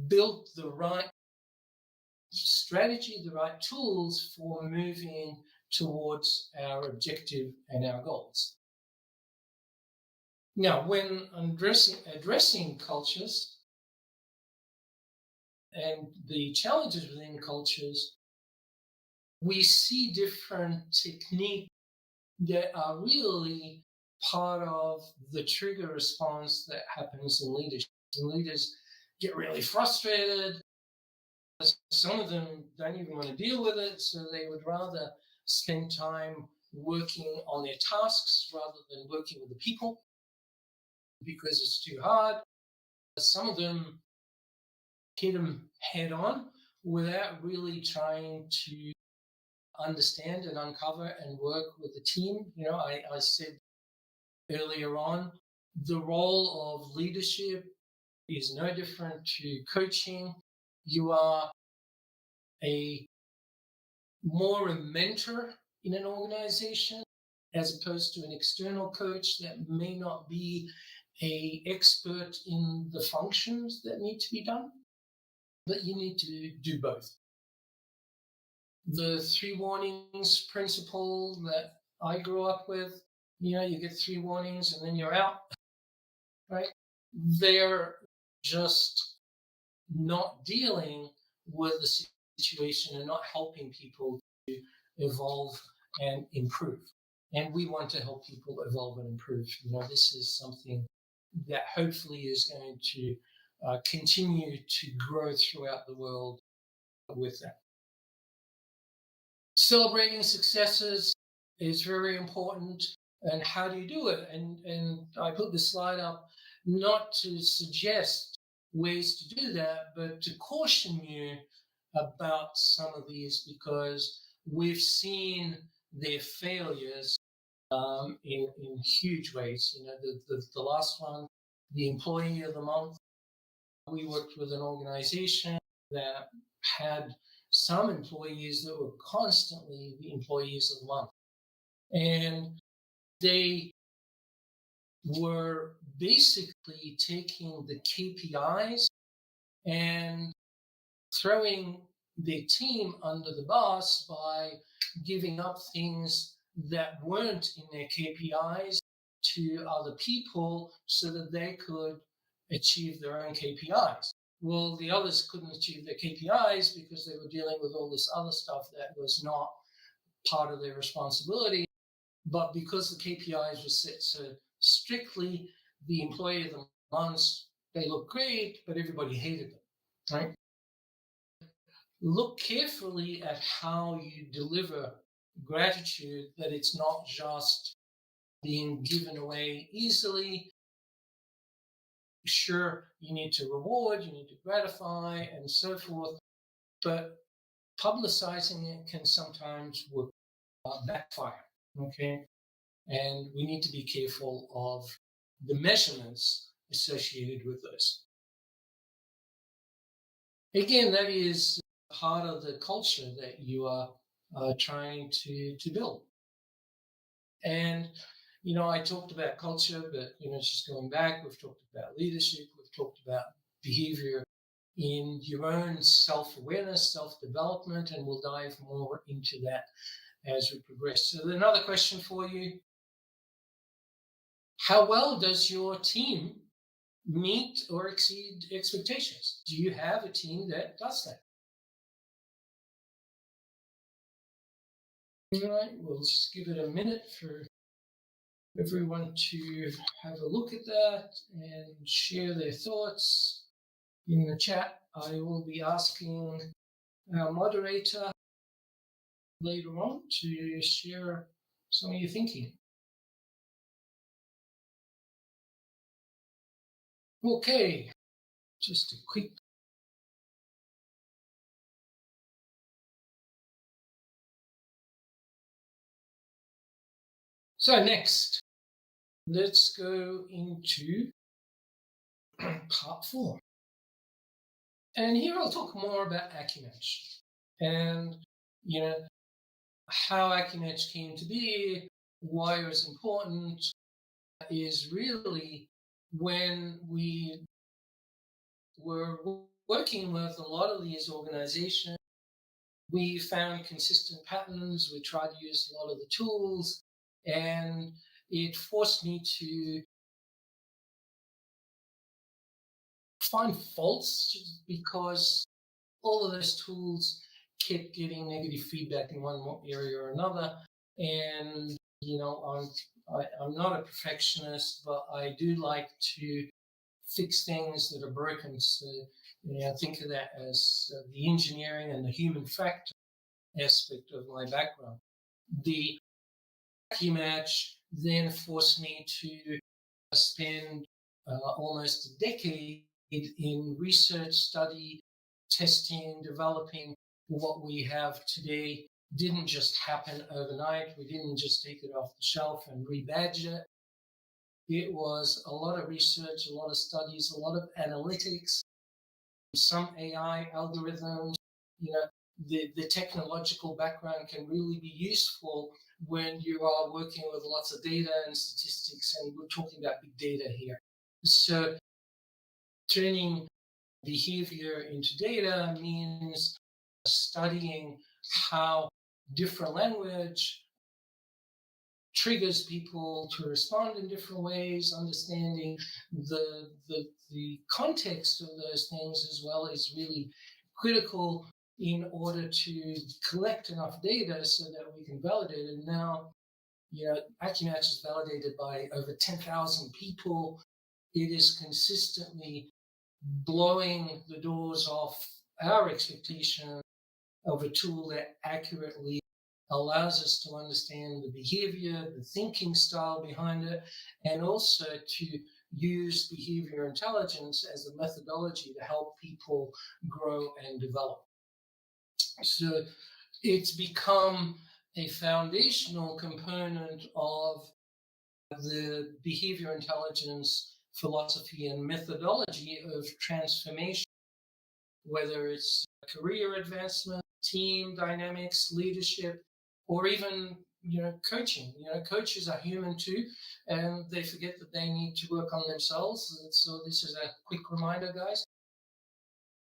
build the right strategy, the right tools for moving towards our objective and our goals. Now, when addressing cultures and the challenges within cultures, we see different techniques that are really part of the trigger response that happens in leadership. And leaders get really frustrated. Some of them don't even want to deal with it, so they would rather spend time working on their tasks rather than working with the people because it's too hard. Some of them hit them head on without really trying to understand and uncover and work with the team. I said earlier on, the role of leadership is no different to coaching. You are more a mentor in an organization as opposed to an external coach that may not be an expert in the functions that need to be done, but you need to do both. The 3 warnings principle that I grew up with, you get 3 warnings and then you're out, right? They're just not dealing with the situation and not helping people to evolve and improve. And we want to help people evolve and improve. This is something that hopefully is going to continue to grow throughout the world with that. Celebrating successes is very important. And how do you do it? And I put the slide up not to suggest ways to do that, but to caution you about some of these, because we've seen their failures in huge ways. The last one, the Employee of the Month, we worked with an organization that had some employees that were constantly the Employees of the Month. And they were basically taking the KPIs and throwing their team under the bus by giving up things that weren't in their KPIs to other people so that they could achieve their own KPIs. Well, the others couldn't achieve their KPIs because they were dealing with all this other stuff that was not part of their responsibility. But because the KPIs were set so strictly, the Employee of the Month, they looked great, but everybody hated them, right? Look carefully at how you deliver gratitude, that it's not just being given away easily. Sure, you need to reward, you need to gratify, and so forth, but publicizing it can sometimes backfire, okay? And we need to be careful of the measurements associated with this. Again, that is part of the culture that you are trying to build. And, I talked about culture, but, just going back, we've talked about leadership, we've talked about behavior in your own self-awareness, self-development, and we'll dive more into that as we progress. So another question for you: how well does your team meet or exceed expectations? Do you have a team that does that? All right, we'll just give it a minute for everyone to have a look at that and share their thoughts in the chat. I will be asking our moderator later on to share some of your thinking. Okay, just a quick. So next, let's go into part 4. And here I'll talk more about AccuMatch and, how AccuMatch came to be, why it was important, is really when we were working with a lot of these organizations, we found consistent patterns, we tried to use a lot of the tools, and it forced me to find faults because all of those tools kept getting negative feedback in one area or another. And, I'm not a perfectionist, but I do like to fix things that are broken. So, think of that as the engineering and the human factor aspect of my background. The AccuMatch then forced me to spend almost a decade in research, study, testing, developing what we have today. Didn't just happen overnight. We didn't just take it off the shelf and rebadge it. It was a lot of research, a lot of studies, a lot of analytics, some AI algorithms. The technological background can really be useful when you are working with lots of data and statistics, and we're talking about big data here. So turning behavior into data means studying how different language triggers people to respond in different ways, understanding the context of those things as well is really critical in order to collect enough data so that we can validate it. Now, AccuMatch is validated by over 10,000 people. It is consistently blowing the doors off our expectation of a tool that accurately allows us to understand the behavior, the thinking style behind it, and also to use behavior intelligence as a methodology to help people grow and develop. So it's become a foundational component of the behavior intelligence philosophy and methodology of transformation, whether it's career advancement, team dynamics, leadership, or even coaching. Coaches are human too, and they forget that they need to work on themselves. And so this is a quick reminder, guys.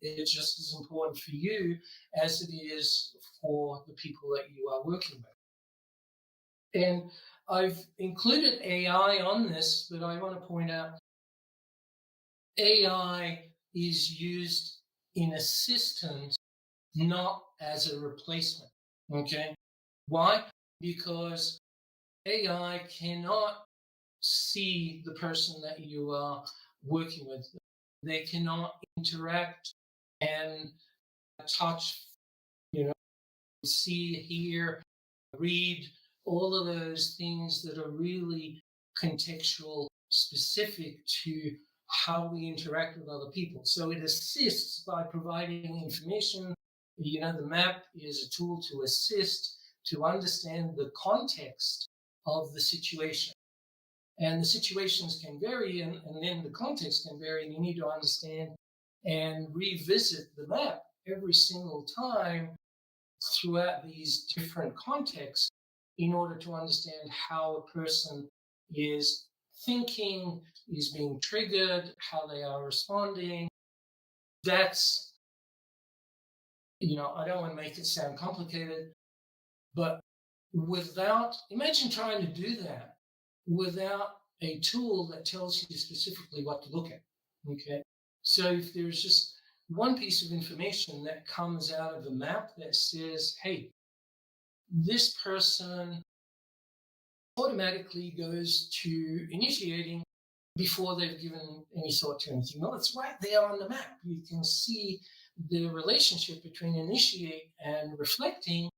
It's just as important for you as it is for the people that you are working with. And I've included AI on this, but I want to point out AI is used in assistance, not as a replacement. Okay. Why? Because AI cannot see the person that you are working with. They cannot interact and touch, see, hear, read, all of those things that are really contextual, specific to how we interact with other people. So it assists by providing information. The map is a tool to assist, to understand the context of the situation. And the situations can vary, and then the context can vary, and you need to understand and revisit the map every single time throughout these different contexts in order to understand how a person is thinking, is being triggered, how they are responding. That's, I don't want to make it sound complicated, but imagine trying to do that without a tool that tells you specifically what to look at. Okay. So if there's just one piece of information that comes out of the map that says, hey, this person automatically goes to initiating before they've given any thought to anything. Well, it's right there on the map. You can see the relationship between initiate and reflecting.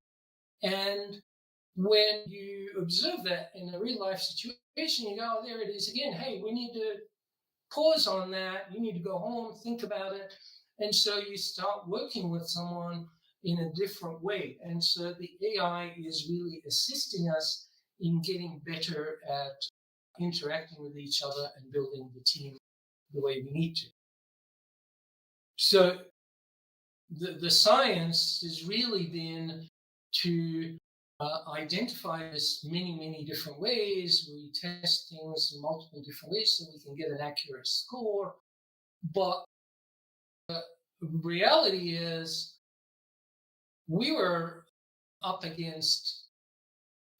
And when you observe that in a real life situation, you go, oh, there it is again. Hey, we need to pause on that. You need to go home, think about it. And so you start working with someone in a different way. And so the AI is really assisting us in getting better at interacting with each other and building the team the way we need to. So the science has really been to identify this many different ways. We test things in multiple different ways so we can get an accurate score. But the reality is we were up against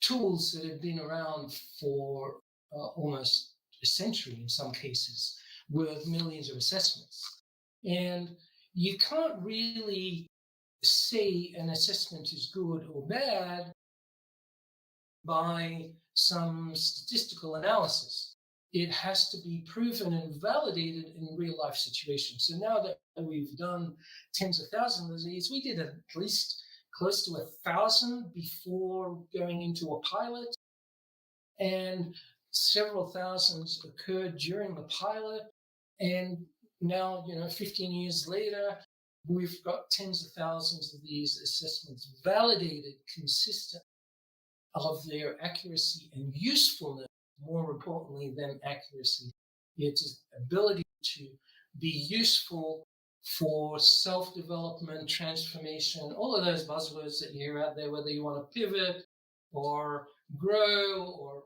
tools that have been around for almost a century in some cases, with millions of assessments. And you can't really say an assessment is good or bad by some statistical analysis. It has to be proven and validated in real life situations. So now that we've done tens of thousands of these, we did at least close to 1,000 before going into a pilot, and several thousands occurred during the pilot. And now, 15 years later, we've got tens of thousands of these assessments validated, consistent of their accuracy and usefulness, more importantly than accuracy. It's ability to be useful for self-development, transformation, all of those buzzwords that you hear out there, whether you want to pivot or grow or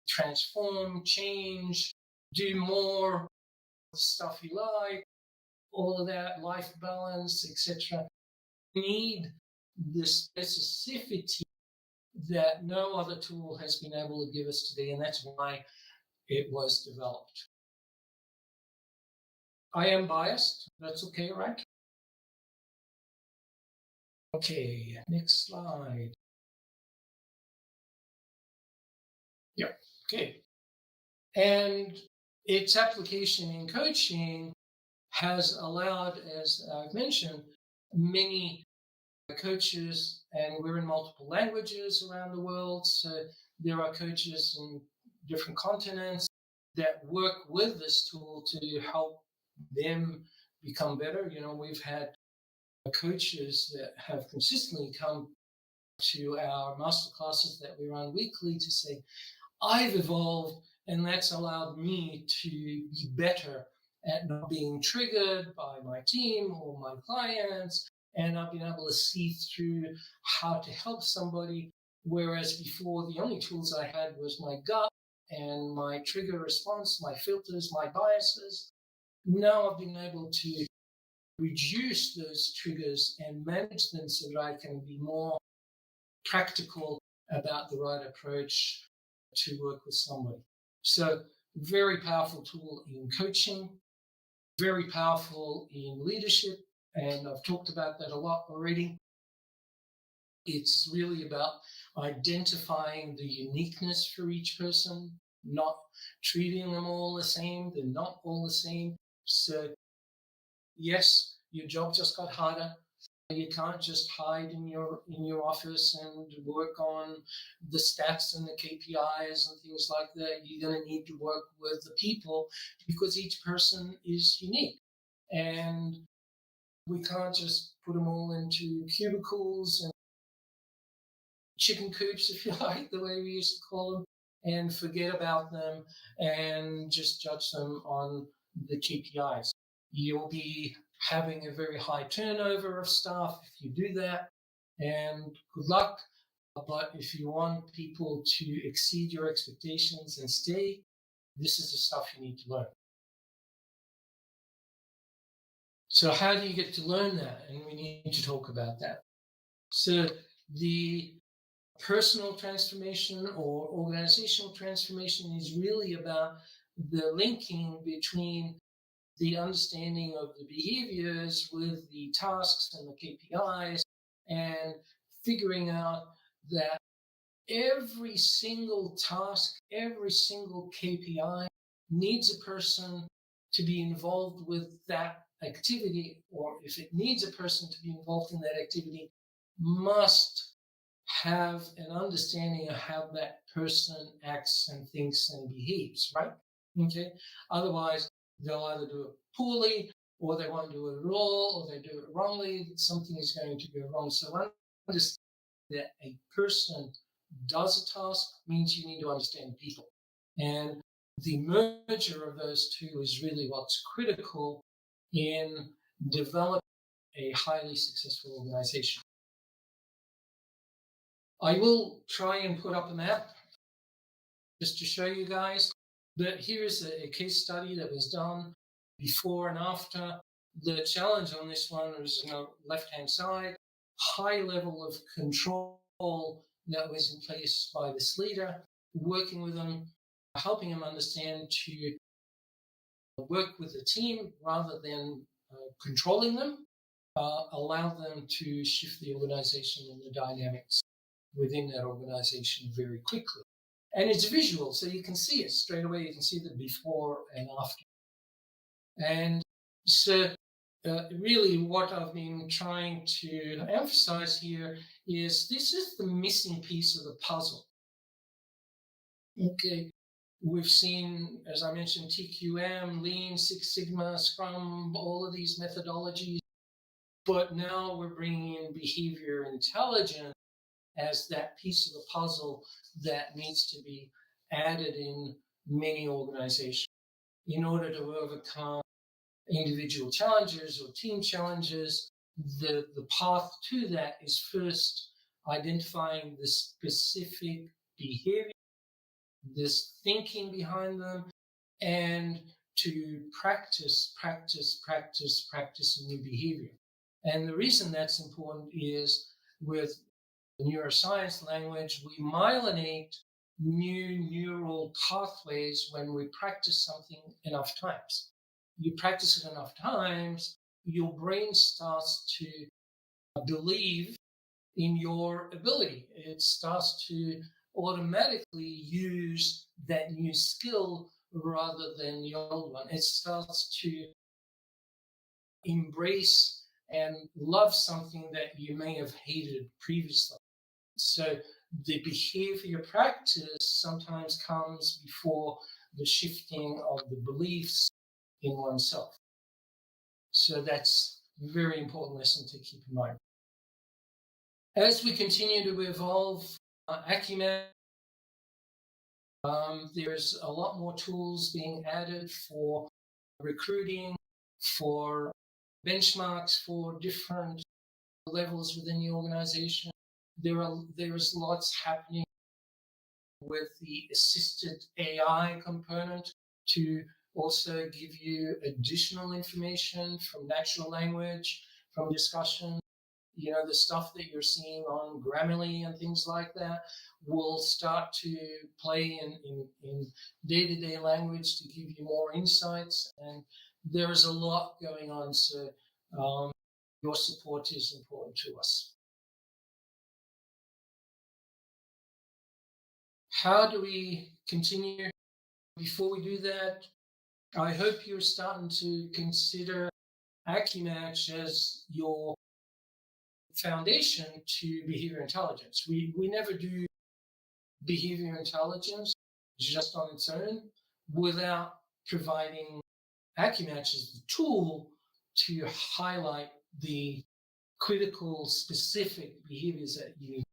transform, change, do more stuff you like, all of that, life balance, etc. Need the specificity that no other tool has been able to give us today, and that's why it was developed. I am biased. That's okay, right? Okay, next slide. Yeah, okay. And its application in coaching has allowed, as I've mentioned, many coaches, and we're in multiple languages around the world. So there are coaches in different continents that work with this tool to help them become better. You know, we've had coaches that have consistently come to our master classes that we run weekly to say, I've evolved, and that's allowed me to be better at not being triggered by my team or my clients, and I've been able to see through how to help somebody. Whereas before, the only tools I had was my gut and my trigger response, my filters, my biases. Now I've been able to reduce those triggers and manage them so that I can be more practical about the right approach to work with somebody. So, very powerful tool in coaching, very powerful in leadership, and I've talked about that a lot already. It's really about identifying the uniqueness for each person, not treating them all the same. They're not all the same. So, yes, your job just got harder. You can't just hide in your office and work on the stats and the KPIs and things like that. You're going to need to work with the people because each person is unique, and we can't just put them all into cubicles and chicken coops, if you like, the way we used to call them, and forget about them and just judge them on the KPIs. You'll be having a very high turnover of staff if you do that, and good luck. But if you want people to exceed your expectations and stay, this is the stuff you need to learn. So how do you get to learn that? And we need to talk about that. So the personal transformation or organizational transformation is really about the linking between the understanding of the behaviors with the tasks and the KPIs, and figuring out that every single task, every single KPI needs a person to be involved with that activity, or if it needs a person to be involved in that activity, must have an understanding of how that person acts and thinks and behaves, right? Okay. Otherwise, they'll either do it poorly, or they won't do it at all, or they do it wrongly. Something is going to go wrong. So understand that a person does a task means you need to understand people. And the merger of those two is really what's critical in developing a highly successful organization. I will try and put up a map just to show you guys. But here's a case study that was done before and after. The challenge on this one was on the left-hand side, high level of control that was in place by this leader, working with them, helping them understand to work with the team rather than controlling them, allow them to shift the organization and the dynamics within that organization very quickly. And it's visual, so you can see it straight away. You can see the before and after. And so really what I've been trying to emphasize here is this is the missing piece of the puzzle. Okay, we've seen, as I mentioned, TQM, Lean, Six Sigma, Scrum, all of these methodologies, but now we're bringing in behavior intelligence as that piece of the puzzle that needs to be added in many organizations in order to overcome individual challenges or team challenges. The path to that is first identifying the specific behavior, this thinking behind them, and to practice a new behavior. And the reason that's important is with neuroscience language, we myelinate new neural pathways when we practice something enough times. You practice it enough times, your brain starts to believe in your ability. It starts to automatically use that new skill rather than the old one. It starts to embrace and love something that you may have hated previously. So the behavior practice sometimes comes before the shifting of the beliefs in oneself. So that's a very important lesson to keep in mind. As we continue to evolve AccuMatch, there's a lot more tools being added for recruiting, for benchmarks, for different levels within the organization. There is lots happening with the assisted AI component to also give you additional information from natural language, from discussion. You know, the stuff that you're seeing on Grammarly and things like that will start to play in day-to-day language to give you more insights. And there is a lot going on, so your support is important to us. How do we continue? Before we do that, I hope you're starting to consider AccuMatch as your foundation to behavior intelligence. We never do behavior intelligence just on its own without providing AccuMatch as the tool to highlight the critical specific behaviors that you need.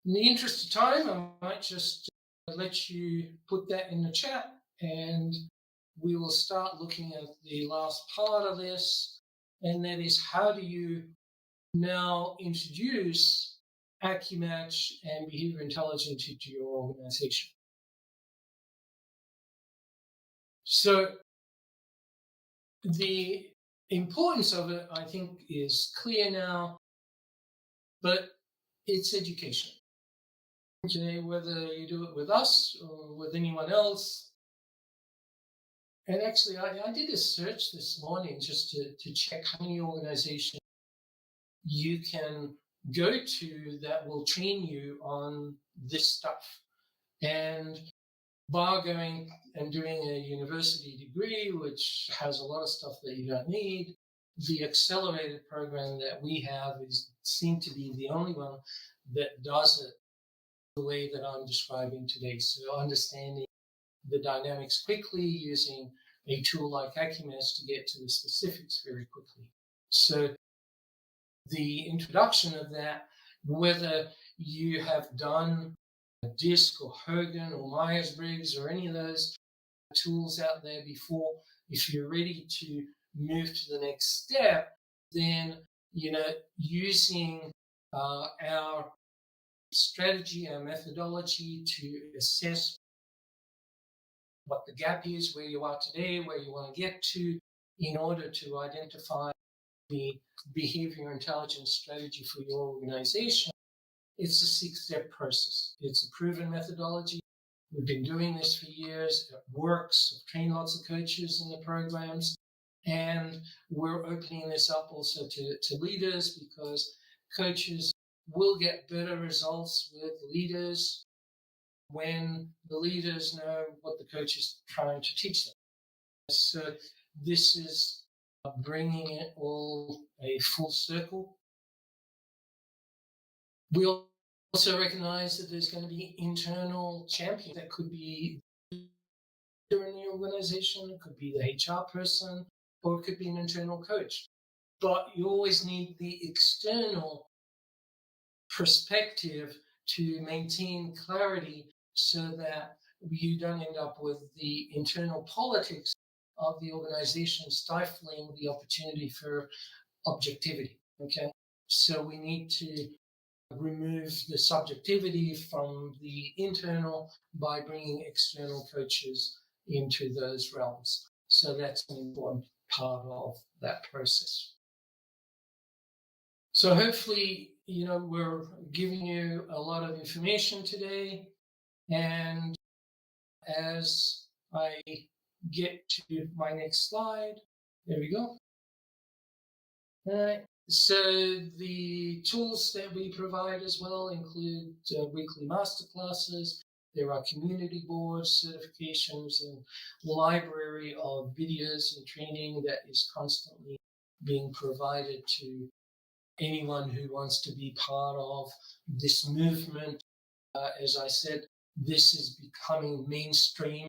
In the interest of time, I might just let you put that in the chat, and we will start looking at the last part of this, and that is how do you now introduce AccuMatch and behavior intelligence into your organization. So the importance of it, I think, is clear now, but it's education. Okay, whether you do it with us or with anyone else. And actually, I did a search this morning just to check how many organizations you can go to that will train you on this stuff. And bar going and doing a university degree, which has a lot of stuff that you don't need, the accelerated program that we have seemed to be the only one that does it the way that I'm describing today. So understanding the dynamics quickly, using a tool like AccuMatch to get to the specifics very quickly. So the introduction of that, whether you have done DISC or Hogan or Myers-Briggs or any of those tools out there before, if you're ready to move to the next step, then using our strategy, our methodology to assess what the gap is, where you are today, where you want to get to, in order to identify the behavior intelligence strategy for your organization. It's a 6-step process. It's a proven methodology. We've been doing this for years. It works. I've trained lots of coaches in the programs. And we're opening this up also to leaders, because coaches will get better results with leaders when the leaders know what the coach is trying to teach them. So this is bringing it all a full circle. We also recognize that there's going to be internal champions. That could be in the organization, it could be the HR person, or it could be an internal coach. But you always need the external perspective to maintain clarity, so that you don't end up with the internal politics of the organization stifling the opportunity for objectivity. Okay, so we need to remove the subjectivity from the internal by bringing external coaches into those realms. So that's an important part of that process. So hopefully, we're giving you a lot of information today. And as I get to my next slide, there we go. All right. So the tools that we provide as well include weekly masterclasses. There are community boards, certifications, and library of videos and training that is constantly being provided to anyone who wants to be part of this movement. As I said, this is becoming mainstream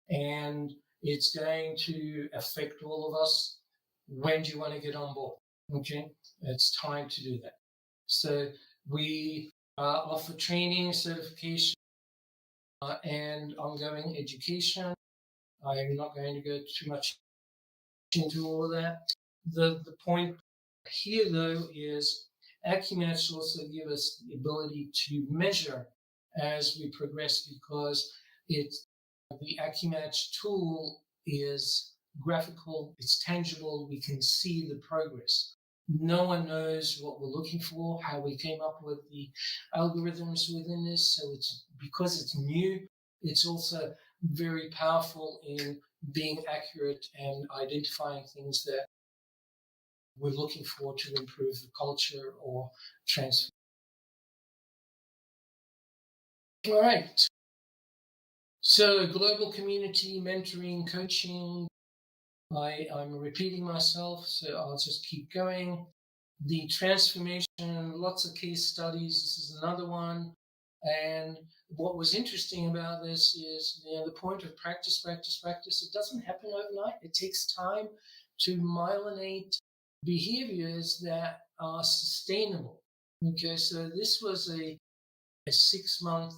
and it's going to affect all of us. When do you want to get on board? Okay, it's time to do that. So we offer training, certification, and ongoing education. I'm not going to go too much into all of that. The point here, though, is AccuMatch also give us the ability to measure as we progress because it's the AccuMatch tool is graphical, it's tangible, we can see the progress. No one knows what we're looking for, how we came up with the algorithms within this. So it's because it's new, it's also very powerful in being accurate and identifying things that we're looking for to improve the culture or transfer. All right. So global community mentoring, coaching. I'm repeating myself, so I'll just keep going. The transformation, lots of case studies. This is another one. And what was interesting about this is, the point of practice, practice, practice. It doesn't happen overnight. It takes time to myelinate behaviors that are sustainable. Okay, so this was a 6 month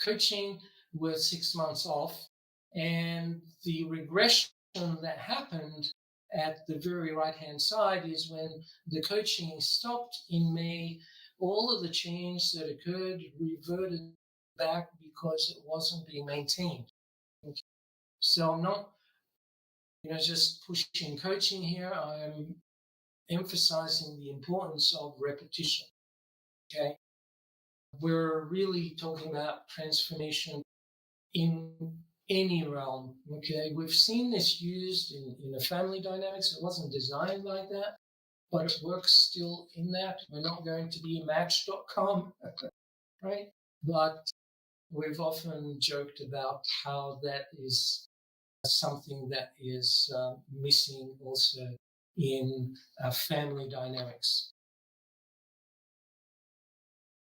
coaching with 6 months off, and the regression that happened at the very right hand side is when the coaching stopped in May, all of the change that occurred reverted back because it wasn't being maintained. Okay. So I'm not just pushing coaching here. I'm emphasizing the importance of repetition. Okay, we're really talking about transformation in any realm. Okay, we've seen this used in the family dynamics. It wasn't designed like that, but it works still in that. We're not going to be Match.com, right? But we've often joked about how that is something that is missing also in family dynamics.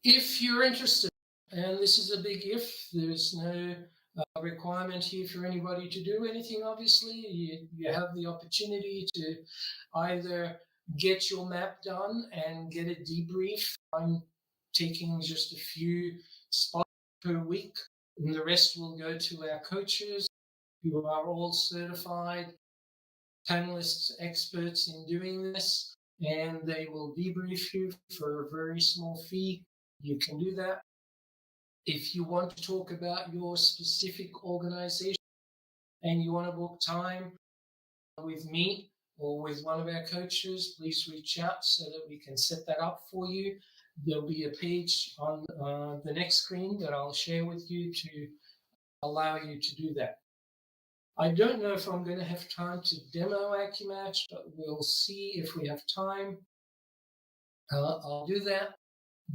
If you're interested, and this is a big if, there's no requirement here for anybody to do anything, obviously. You have the opportunity to either get your map done and get a debrief. I'm taking just a few spots per week, and the rest will go to our coaches who are all certified panelists, experts in doing this, and they will debrief you for a very small fee. You can do that. If you want to talk about your specific organization and you want to book time with me or with one of our coaches, please reach out so that we can set that up for you. There'll be a page on the next screen that I'll share with you to allow you to do that. I don't know if I'm going to have time to demo AccuMatch, but we'll see if we have time. I'll do that.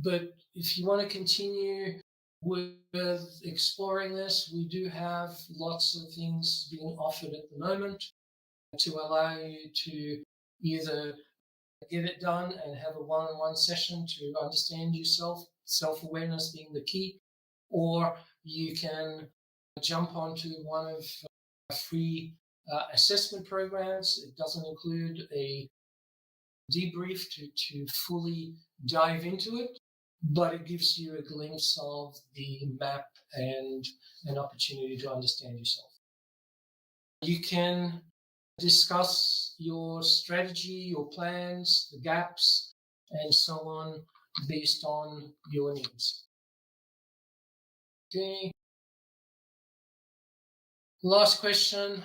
But if you want to continue with exploring this, we do have lots of things being offered at the moment to allow you to either get it done and have a one-on-one session to understand yourself, self-awareness being the key, or you can jump onto one of free assessment programs. It doesn't include a debrief to fully dive into it, but it gives you a glimpse of the map and an opportunity to understand yourself. You can discuss your strategy, your plans, the gaps, and so on based on your needs. Okay. Last question.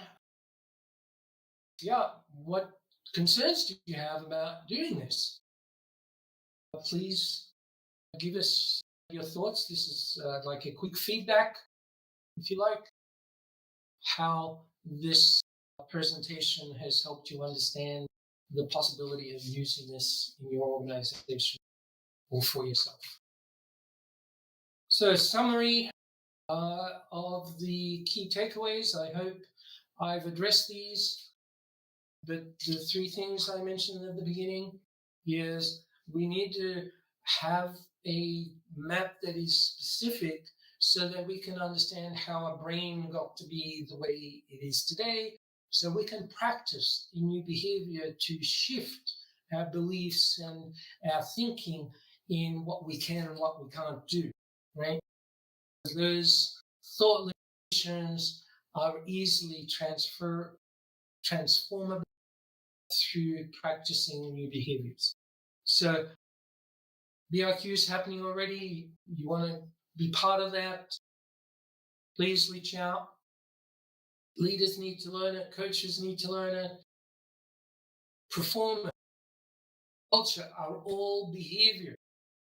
Yeah, what concerns do you have about doing this? Please give us your thoughts. This is like a quick feedback, if you like, how this presentation has helped you understand the possibility of using this in your organization or for yourself. So, summary of the key takeaways. I hope I've addressed these. But the three things I mentioned at the beginning is we need to have a map that is specific so that we can understand how our brain got to be the way it is today, so we can practice a new behavior to shift our beliefs and our thinking in what we can and what we can't do, right? Those thought limitations are easily transformable through practicing new behaviors. So BIQ is happening already. You want to be part of that, please reach out. Leaders need to learn it. Coaches need to learn it. Performance, culture are all behavior.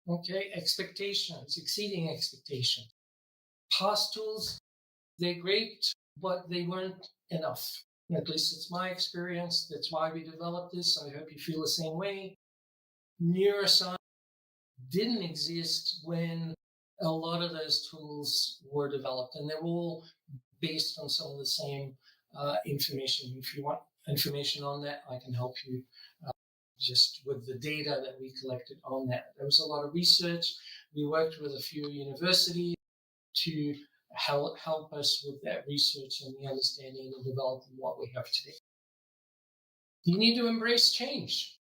Okay, expectations, exceeding expectations. Past tools, they're great, but they weren't enough. At least it's my experience. That's why we developed this. I hope you feel the same way. Neuroscience didn't exist when a lot of those tools were developed, and they're all based on some of the same information. If you want information on that, I can help you just with the data that we collected on that. There was a lot of research. We worked with a few universities to help us with that research and the understanding and developing what we have today. You need to embrace change.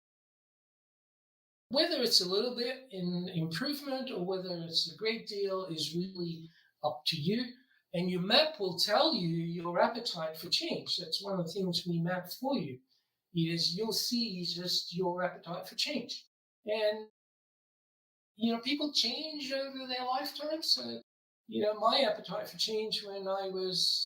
Whether it's a little bit in improvement or whether it's a great deal is really up to you. And your map will tell you your appetite for change. That's one of the things we map for you, is you'll see just your appetite for change. And, people change over their lifetime. So, my appetite for change when I was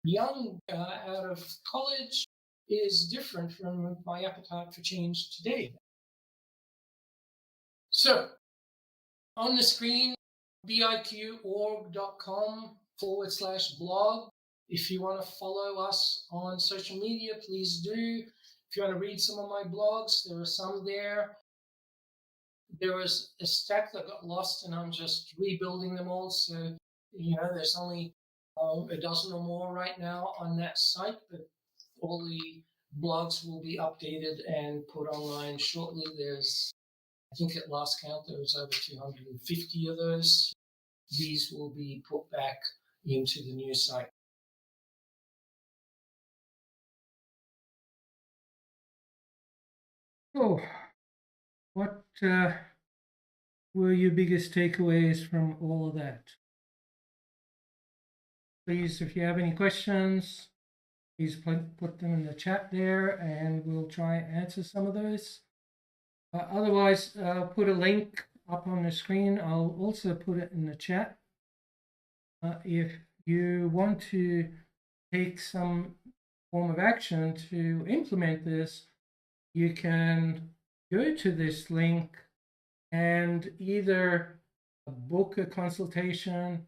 young, out of college, is different from my appetite for change today. So, on the screen, biqorg.com/blog. If you want to follow us on social media, please do. If you want to read some of my blogs, there are some there. There was a stack that got lost, and I'm just rebuilding them all. So, there's only a dozen or more right now on that site, but all the blogs will be updated and put online shortly. I think at last count, there was over 250 of those. These will be put back into the new site. So, what were your biggest takeaways from all of that? Please, if you have any questions, please put them in the chat there, and we'll try and answer some of those. Otherwise, I'll put a link up on the screen. I'll also put it in the chat. If you want to take some form of action to implement this, you can go to this link and either book a consultation,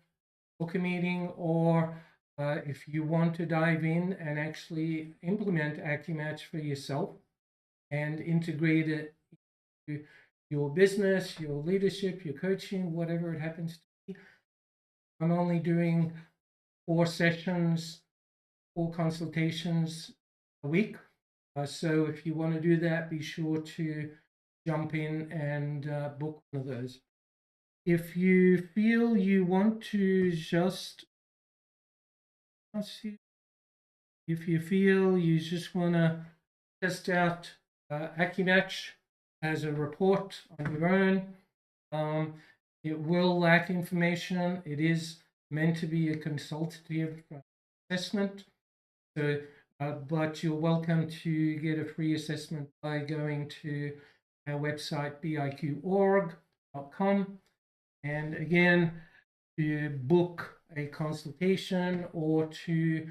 book a meeting, or if you want to dive in and actually implement AccuMatch for yourself and integrate it into your business, your leadership, your coaching, whatever it happens to be. I'm only doing 4 sessions, 4 consultations a week. So if you want to do that, be sure to jump in and book one of those. If you feel you want to just, if you feel you just want to test out AccuMatch as a report on your own, it will lack information. It is meant to be a consultative assessment. So, but you're welcome to get a free assessment by going to our website, BIQorg.com. And again, to book a consultation or to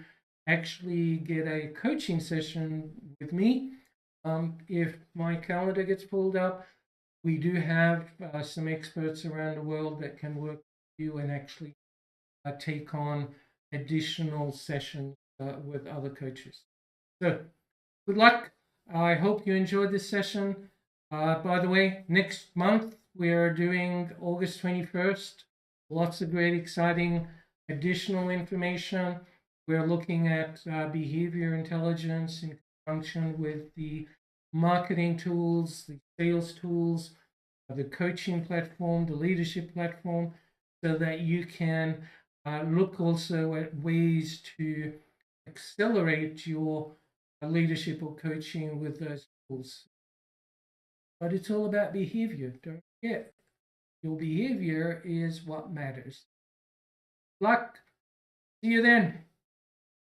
actually get a coaching session with me, If my calendar gets pulled up, we do have some experts around the world that can work with you and actually take on additional sessions with other coaches. So good luck. I hope you enjoyed this session. By the way, next month we are doing August 21st. Lots of great, exciting additional information. We're looking at behavior intelligence in conjunction with the marketing tools, the sales tools, the coaching platform, the leadership platform, so that you can look also at ways to accelerate your leadership or coaching with those tools. But it's all about behavior. Don't forget, your behavior is what matters. Luck. See you then.